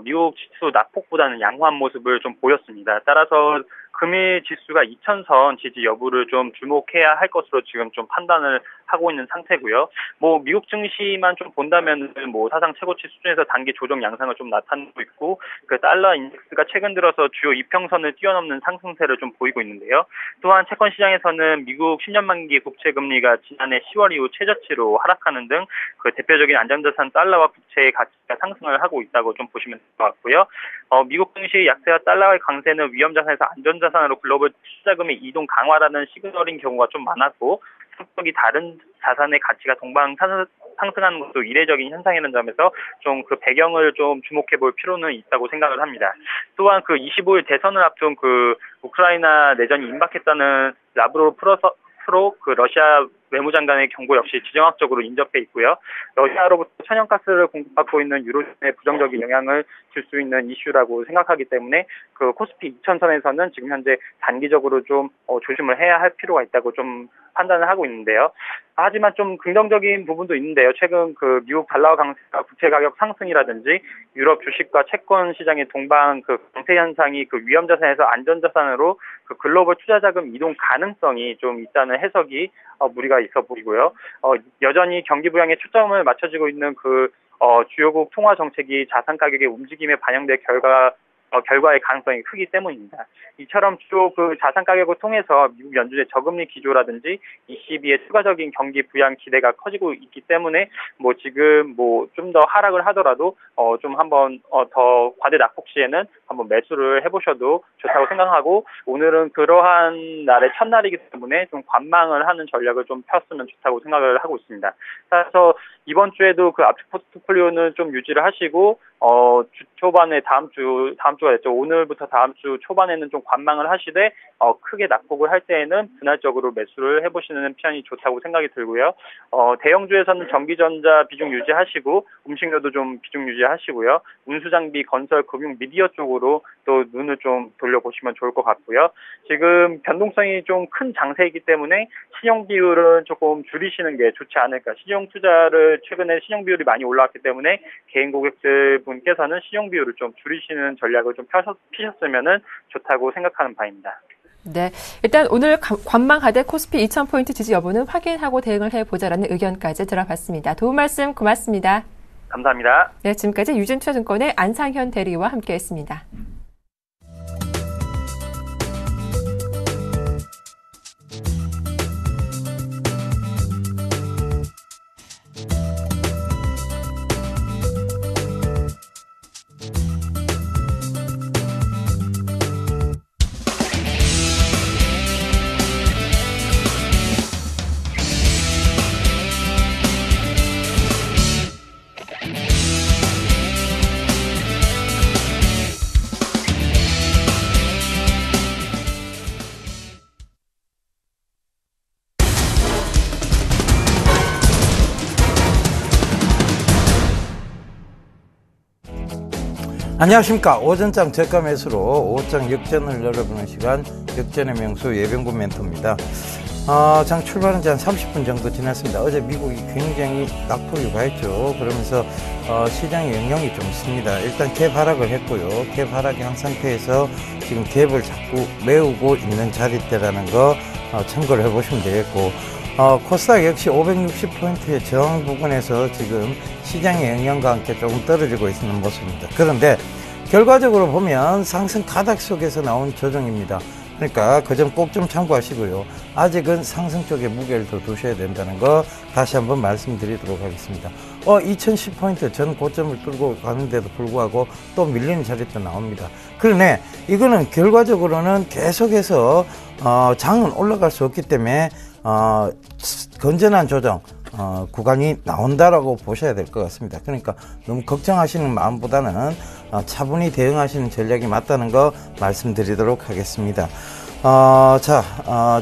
미국 지수 낙폭보다는 양호한 모습을 좀 보였습니다. 따라서 금일 지수가 2000선 지지 여부를 좀 주목해야 할 것으로 지금 좀 판단을 하고 있는 상태고요. 뭐 미국 증시만 좀 본다면은 뭐 사상 최고치 수준에서 단기 조정 양상을 좀 나타내고 있고, 그 달러 인덱스가 최근 들어서 주요 이평선을 뛰어넘는 상승세를 좀 보이고 있는데요. 또한 채권 시장에서는 미국 10년 만기 국채 금리가 지난해 10월 이후 최저치로 하락하는 등 그 대표적인 안전자산 달러와 국채의 가치가 상승을 하고 있다고 좀 보시면 될 것 같고요. 미국 증시 약세와 달러의 강세는 위험자산에서 안전자산으로 글로벌 투자금의 이동 강화라는 시그널인 경우가 좀 많았고, 성격이 다른 자산의 가치가 동방 상승하는 것도 이례적인 현상이라는 점에서 좀 그 배경을 좀 주목해 볼 필요는 있다고 생각을 합니다. 또한 그 25일 대선을 앞둔 그 우크라이나 내전이 임박했다는 라브로프 그 러시아 외무장관의 경고 역시 지정학적으로 인접해 있고요. 러시아로부터 천연가스를 공급받고 있는 유로존에 부정적인 영향을 줄 수 있는 이슈라고 생각하기 때문에 그 코스피 2000선에서는 지금 현재 단기적으로 좀 조심을 해야 할 필요가 있다고 좀 판단을 하고 있는데요. 하지만 좀 긍정적인 부분도 있는데요. 최근 그 미국 달러 강세가 국채 가격 상승이라든지 유럽 주식과 채권 시장의 동방 그 강세 현상이 그 위험 자산에서 안전 자산으로 그 글로벌 투자 자금 이동 가능성이 좀 있다는 해석이 무리가 있어 보이고요. 여전히 경기 부양에 초점을 맞춰지고 있는 그 주요국 통화 정책이 자산 가격의 움직임에 반영될 결과의 가능성이 크기 때문입니다. 이처럼 주요 그 자산 가격을 통해서 미국 연준의 저금리 기조라든지 ECB의 추가적인 경기 부양 기대가 커지고 있기 때문에 뭐 지금 뭐 좀 더 하락을 하더라도 좀 한번 더 과대 낙폭 시에는 한번 매수를 해보셔도 좋다고 생각하고, 오늘은 그러한 날의 첫날이기 때문에 좀 관망을 하는 전략을 좀 폈으면 좋다고 생각을 하고 있습니다. 그래서 이번 주에도 그 압축 포트폴리오는 좀 유지를 하시고 주 초반에 다음 주가 됐죠. 오늘부터 다음 주 초반에는 좀 관망을 하시되 크게 낙폭을 할 때에는 분할적으로 매수를 해보시는 편이 좋다고 생각이 들고요. 대형주에서는 전기전자 비중 유지하시고 음식료도 좀 비중 유지하시고요. 운수장비, 건설, 금융, 미디어 쪽으로 또 눈을 좀 돌려보시면 좋을 것 같고요. 지금 변동성이 좀 큰 장세이기 때문에 신용 비율은 조금 줄이시는 게 좋지 않을까. 신용 투자를 최근에 신용 비율이 많이 올라왔기 때문에 개인 고객들 분께서는 신용 비율을 좀 줄이시는 전략을 좀 피셨으면 좋다고 생각하는 바입니다. 네, 일단 오늘 관망하되 코스피 2000포인트 지지 여부는 확인하고 대응을 해보자라는 의견까지 들어봤습니다. 도움 말씀 고맙습니다. 감사합니다. 네, 지금까지 유진투자증권의 안상현 대리와 함께했습니다. 안녕하십니까. 오전장 저가 매수로 오후장 역전을 열어보는 시간, 역전의 명수 예병구 멘토입니다. 장 출발한 지 한 30분 정도 지났습니다. 어제 미국이 굉장히 낙폭이 가했죠. 그러면서 시장에 영향이 좀 있습니다. 일단 갭 하락을 했고요. 갭 하락이 한 상태에서 지금 갭을 자꾸 메우고 있는 자리대라는 거 참고를 해보시면 되겠고, 코스닥 역시 560포인트의 저항 부근에서 지금 시장의 영향과 함께 조금 떨어지고 있는 모습입니다. 그런데 결과적으로 보면 상승 가닥 속에서 나온 조정입니다. 그러니까 그 점 꼭 좀 참고하시고요. 아직은 상승 쪽에 무게를 더 두셔야 된다는 거 다시 한번 말씀드리도록 하겠습니다. 2010포인트 전 고점을 뚫고 가는데도 불구하고 또 밀리는 자리도 나옵니다. 그러네 이거는 결과적으로는 계속해서 장은 올라갈 수 없기 때문에 건전한 조정 구간이 나온다라고 보셔야 될 것 같습니다. 그러니까 너무 걱정하시는 마음보다는 차분히 대응하시는 전략이 맞다는 거 말씀드리도록 하겠습니다.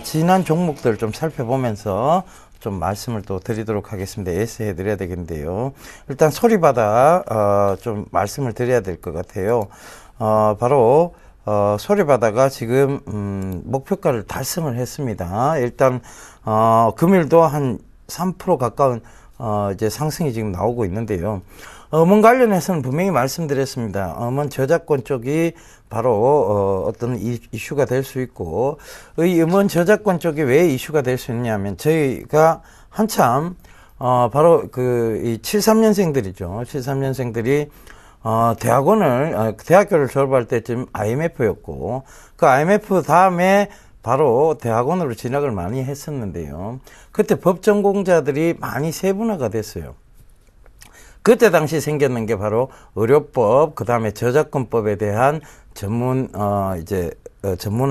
지난 종목들 좀 살펴보면서 좀 말씀을 또 드리도록 하겠습니다. 예스 해드려야 되겠는데요. 일단 소리바다 좀 말씀을 드려야 될 것 같아요. 바로 소리바다가 지금 목표가를 달성을 했습니다. 일단 금일도 한 3% 가까운 이제 상승이 지금 나오고 있는데요. 음원 관련해서는 분명히 말씀드렸습니다. 음원 저작권 쪽이 바로 어떤 이슈가 될 수 있고, 이 음원 저작권 쪽이 왜 이슈가 될 수 있냐면 저희가 한참 바로 이 73년생들이죠. 73년생들이 대학교를 졸업할 때쯤 IMF였고, 그 IMF 다음에 바로 대학원으로 진학을 많이 했었는데요. 그때 법전공자들이 많이 세분화가 됐어요. 그때 당시 생겼는 게 바로 의료법, 그 다음에 저작권법에 대한 전문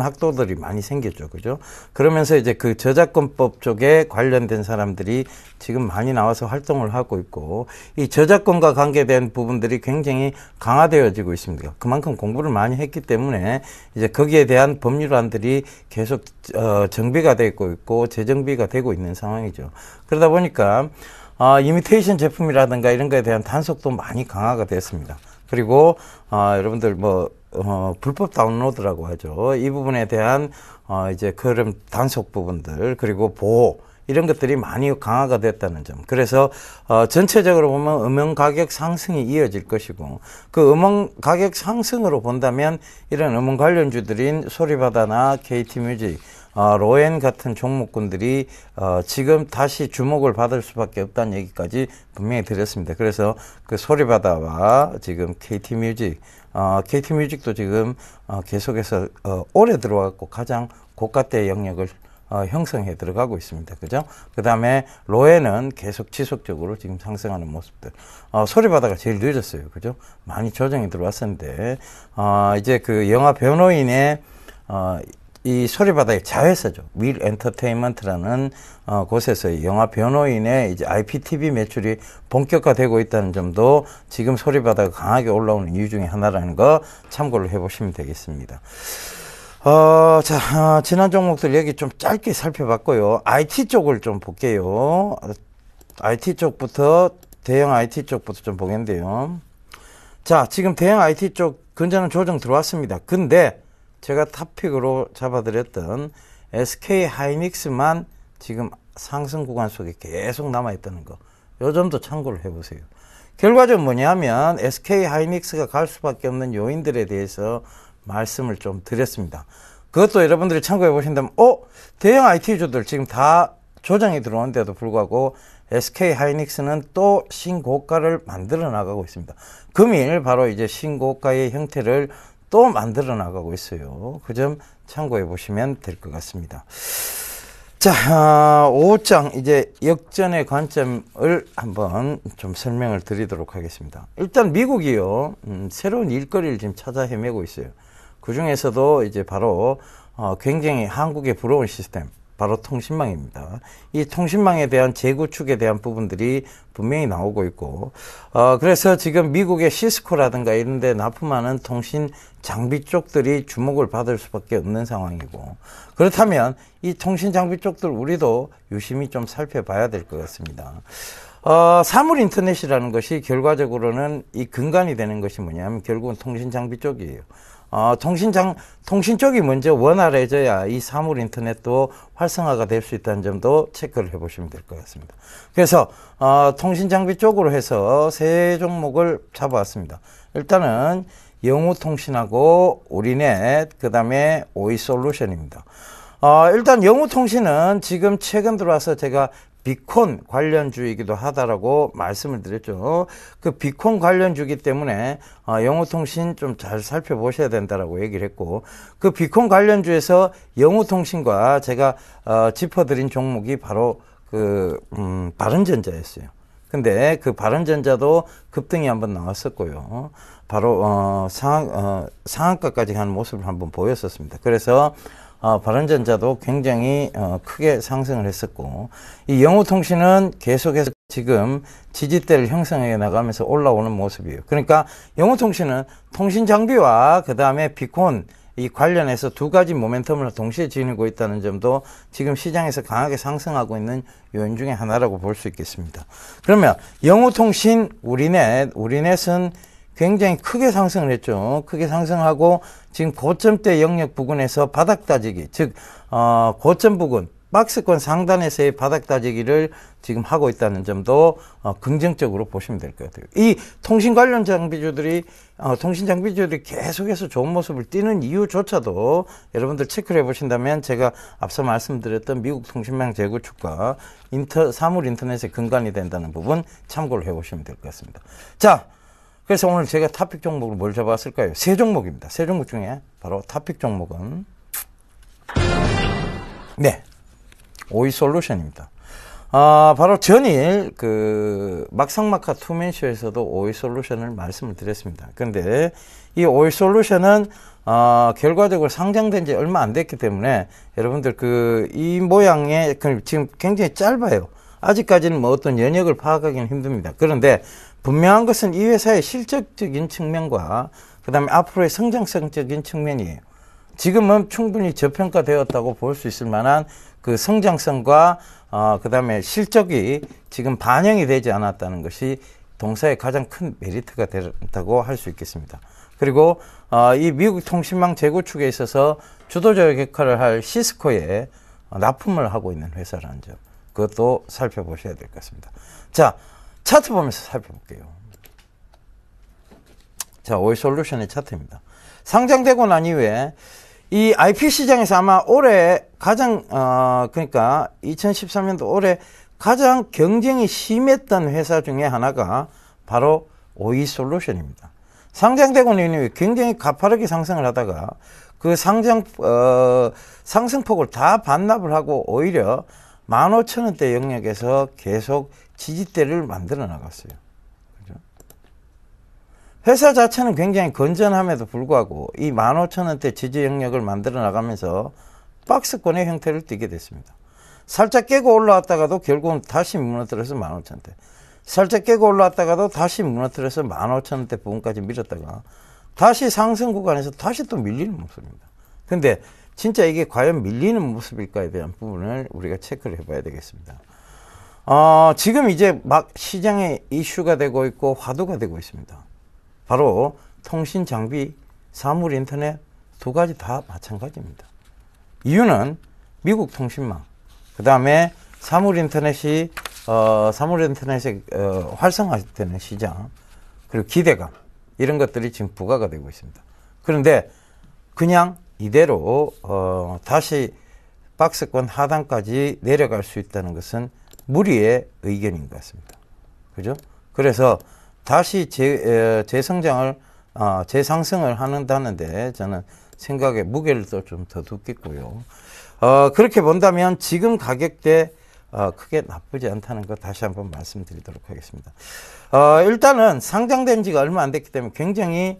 학도들이 많이 생겼죠. 그죠? 그러면서 이제 그 저작권법 쪽에 관련된 사람들이 지금 많이 나와서 활동을 하고 있고, 이 저작권과 관계된 부분들이 굉장히 강화되어지고 있습니다. 그만큼 공부를 많이 했기 때문에 이제 거기에 대한 법률안들이 계속 정비가 되고 있고 재정비가 되고 있는 상황이죠. 그러다 보니까 이미테이션 제품이라든가 이런 거에 대한 단속도 많이 강화가 됐습니다. 그리고 여러분들 불법 다운로드라고 하죠. 이 부분에 대한 이제 그런 단속 부분들, 그리고 보호, 이런 것들이 많이 강화가 됐다는 점. 그래서 전체적으로 보면 음원 가격 상승이 이어질 것이고, 그 음원 가격 상승으로 본다면 이런 음원 관련주들인 소리바다나 KT뮤직, 로엔 같은 종목군들이 지금 다시 주목을 받을 수밖에 없다는 얘기까지 분명히 드렸습니다. 그래서 그 소리바다와 지금 KT뮤직도 지금 계속해서 올해 들어왔고 가장 고가대 영역을 형성해 들어가고 있습니다. 그죠? 그 다음에 로엔은 계속 지속적으로 지금 상승하는 모습들. 소리바다가 제일 늦었어요. 그죠? 많이 조정이 들어왔었는데, 이제 그 영화 변호인의 이 소리바다의 자회사죠. 윌 엔터테인먼트라는 곳에서 영화 변호인의 이제 IPTV 매출이 본격화되고 있다는 점도 지금 소리바다가 강하게 올라오는 이유 중에 하나라는 거 참고를 해보시면 되겠습니다. 지난 종목들 얘기 좀 짧게 살펴봤고요. IT 쪽을 좀 볼게요. IT 쪽부터, 대형 IT 쪽부터 좀 보겠는데요. 자, 지금 대형 IT 쪽 근저는 조정 들어왔습니다. 근데 제가 탑픽으로 잡아드렸던 SK 하이닉스만 지금 상승 구간 속에 계속 남아있다는 거, 요 점도 참고를 해보세요. 결과적으로 뭐냐면 SK 하이닉스가 갈 수밖에 없는 요인들에 대해서 말씀을 좀 드렸습니다. 그것도 여러분들이 참고해 보신다면, 대형 IT주들 지금 다 조정이 들어오는데도 불구하고 SK 하이닉스는 또 신고가를 만들어 나가고 있습니다. 금일 바로 이제 신고가의 형태를 또 만들어 나가고 있어요. 그 점 참고해 보시면 될 것 같습니다. 자, 5장 이제 역전의 관점을 한번 좀 설명을 드리도록 하겠습니다. 일단 미국이요, 새로운 일거리를 지금 찾아 헤매고 있어요. 그 중에서도 이제 바로 굉장히 한국의 부러운 시스템, 바로 통신망입니다. 이 통신망에 대한 재구축에 대한 부분들이 분명히 나오고 있고, 그래서 지금 미국의 시스코라든가 이런 데 납품하는 통신 장비 쪽들이 주목을 받을 수밖에 없는 상황이고, 그렇다면 이 통신 장비 쪽들 우리도 유심히 좀 살펴봐야 될 것 같습니다. 사물 인터넷이라는 것이 결과적으로는 이 근간이 되는 것이 뭐냐면 결국은 통신 장비 쪽이에요. 통신 쪽이 먼저 원활해져야 이 사물 인터넷도 활성화가 될 수 있다는 점도 체크를 해보시면 될 것 같습니다. 그래서 통신 장비 쪽으로 해서 세 종목을 잡아왔습니다. 일단은 영우통신하고 우리넷, 그 다음에 오이솔루션입니다. 일단 영우통신은 지금 최근 들어와서 제가 비콘 관련주이기도 하다라고 말씀을 드렸죠. 그 비콘 관련주기 때문에 영우통신 좀 잘 살펴보셔야 된다라고 얘기를 했고, 그 비콘 관련주에서 영우통신과 제가 짚어드린 종목이 바로 그 바른전자였어요. 근데 그 바른전자도 급등이 한번 나왔었고요. 바로 상한가까지 가는 모습을 한번 보였었습니다. 그래서 바른전자도 굉장히 크게 상승을 했었고, 이 영우통신은 계속해서 지금 지지대를 형성해 나가면서 올라오는 모습이에요. 그러니까 영우통신은 통신장비와 그 다음에 비콘 이 관련해서 두 가지 모멘텀을 동시에 지니고 있다는 점도 지금 시장에서 강하게 상승하고 있는 요인 중에 하나라고 볼 수 있겠습니다. 그러면 영우통신, 우리넷은 굉장히 크게 상승을 했죠. 크게 상승하고 지금 고점대 영역 부근에서 바닥 다지기, 즉 고점 부근, 박스권 상단에서의 바닥 다지기를 지금 하고 있다는 점도 긍정적으로 보시면 될 것 같아요. 이 통신 관련 장비주들이 통신 장비주들이 계속해서 좋은 모습을 띠는 이유조차도 여러분들 체크를 해보신다면 제가 앞서 말씀드렸던 미국 통신망 재구축과 사물 인터넷의 근간이 된다는 부분 참고를 해보시면 될 것 같습니다. 자, 그래서 오늘 제가 탑픽 종목을 뭘 잡았을까요? 세 종목입니다. 세 종목 중에 바로 탑픽 종목은 네, 오이솔루션입니다. 바로 전일 그 막상막하 투맨쇼에서도 오이솔루션을 말씀을 드렸습니다. 그런데 이 오이솔루션은 결과적으로 상장된 지 얼마 안 됐기 때문에 여러분들 이 모양의 지금 굉장히 짧아요. 아직까지는 뭐 어떤 연역을 파악하기는 힘듭니다. 그런데 분명한 것은 이 회사의 실적적인 측면과 그 다음에 앞으로의 성장성적인 측면이에요. 지금은 충분히 저평가되었다고 볼 수 있을 만한 그 성장성과 그 다음에 실적이 지금 반영이 되지 않았다는 것이 동사의 가장 큰 메리트가 된다고 할 수 있겠습니다. 그리고 이 미국 통신망 재구축에 있어서 주도적 역할을 할 시스코에 납품을 하고 있는 회사라는 점, 그것도 살펴보셔야 될 것 같습니다. 자, 차트 보면서 살펴볼게요. 자, 오이솔루션의 차트입니다. 상장되고 난 이후에 이 IP 시장에서 아마 올해 가장 그러니까 2013년도 올해 가장 경쟁이 심했던 회사 중에 하나가 바로 오이솔루션입니다. 상장되고 난 이후에 굉장히 가파르게 상승을 하다가 그 상승폭을 다 반납을 하고 오히려 15,000원대 영역에서 계속 지지대를 만들어 나갔어요. 그죠? 회사 자체는 굉장히 건전함에도 불구하고 이 15,000원대 지지 영역을 만들어 나가면서 박스권의 형태를 띠게 됐습니다. 살짝 깨고 올라왔다가도 결국은 다시 무너뜨려서 15,000원대. 살짝 깨고 올라왔다가도 다시 무너뜨려서 15,000원대 부분까지 밀었다가 다시 상승 구간에서 다시 또 밀리는 모습입니다. 근데 진짜 이게 과연 밀리는 모습일까에 대한 부분을 우리가 체크를 해봐야 되겠습니다. 지금 이제 막 시장에 이슈가 되고 있고 화두가 되고 있습니다. 바로 통신 장비, 사물 인터넷 두 가지 다 마찬가지입니다. 이유는 미국 통신망, 그 다음에 사물 인터넷이 활성화되는 시장, 그리고 기대감, 이런 것들이 지금 부과가 되고 있습니다. 그런데 그냥 이대로 다시 박스권 하단까지 내려갈 수 있다는 것은 무리의 의견인 것 같습니다. 그죠? 그래서 다시 재성장을 재상승을 한다는데 저는 생각에 무게를 또 좀 더 두겠고요. 그렇게 본다면 지금 가격대 크게 나쁘지 않다는 거 다시 한번 말씀드리도록 하겠습니다. 일단은 상장된 지가 얼마 안 됐기 때문에 굉장히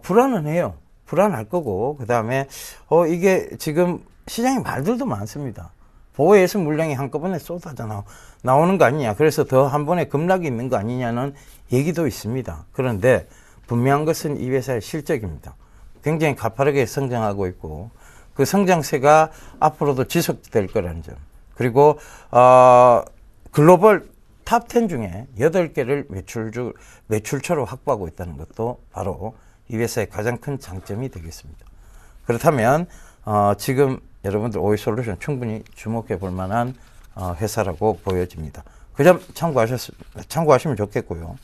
불안은 해요. 불안할 거고, 그 다음에 이게 지금 시장에 말들도 많습니다. 보호예수 물량이 한꺼번에 쏟아져 나오는 거 아니냐, 그래서 더 한 번에 급락이 있는 거 아니냐는 얘기도 있습니다. 그런데 분명한 것은 이 회사의 실적입니다. 굉장히 가파르게 성장하고 있고 그 성장세가 앞으로도 지속될 거라는 점, 그리고 글로벌 탑10 중에 8개를 매출처로 확보하고 있다는 것도 바로 이 회사의 가장 큰 장점이 되겠습니다. 그렇다면 지금 여러분들 오이솔루션 충분히 주목해 볼 만한 회사라고 보여집니다. 그 점 참고하시면 좋겠고요.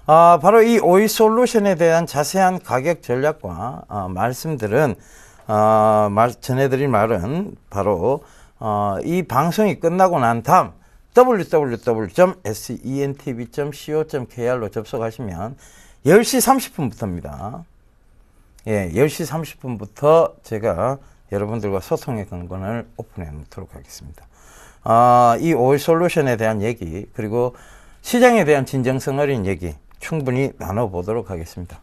바로 이 오이솔루션에 대한 자세한 가격 전략과 말씀들은 전해드릴 말은 바로 이 방송이 끝나고 난 다음 www.sentv.co.kr로 접속하시면 10시 30분부터입니다. 예, 10시 30분부터 제가 여러분들과 소통의 건건을 오픈해 놓도록 하겠습니다. 이 오일 솔루션에 대한 얘기, 그리고 시장에 대한 진정성 어린 얘기 충분히 나눠보도록 하겠습니다.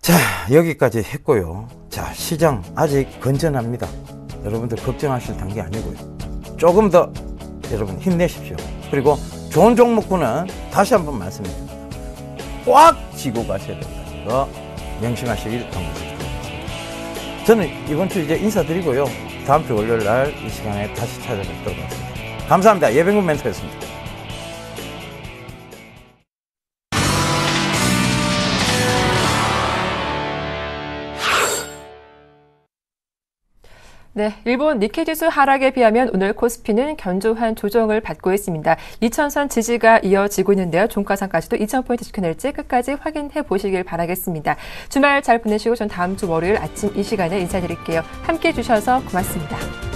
자, 여기까지 했고요. 자, 시장 아직 건전합니다. 여러분들 걱정하실 단계 아니고요. 조금 더 여러분 힘내십시오. 그리고 좋은 종목군은 다시 한번 말씀드립니다. 꽉 쥐고 가셔야 된다는 거 명심하시길 당부드립니다. 저는 이번 주 이제 인사드리고요. 다음 주 월요일 날 이 시간에 다시 찾아뵙도록 하겠습니다. 감사합니다. 예병군 멘토였습니다. 네, 일본 니케지수 하락에 비하면 오늘 코스피는 견조한 조정을 받고 있습니다. 2000선 지지가 이어지고 있는데요. 종가상까지도 2000포인트 지켜낼지 끝까지 확인해 보시길 바라겠습니다. 주말 잘 보내시고 전 다음 주 월요일 아침 이 시간에 인사드릴게요. 함께해 주셔서 고맙습니다.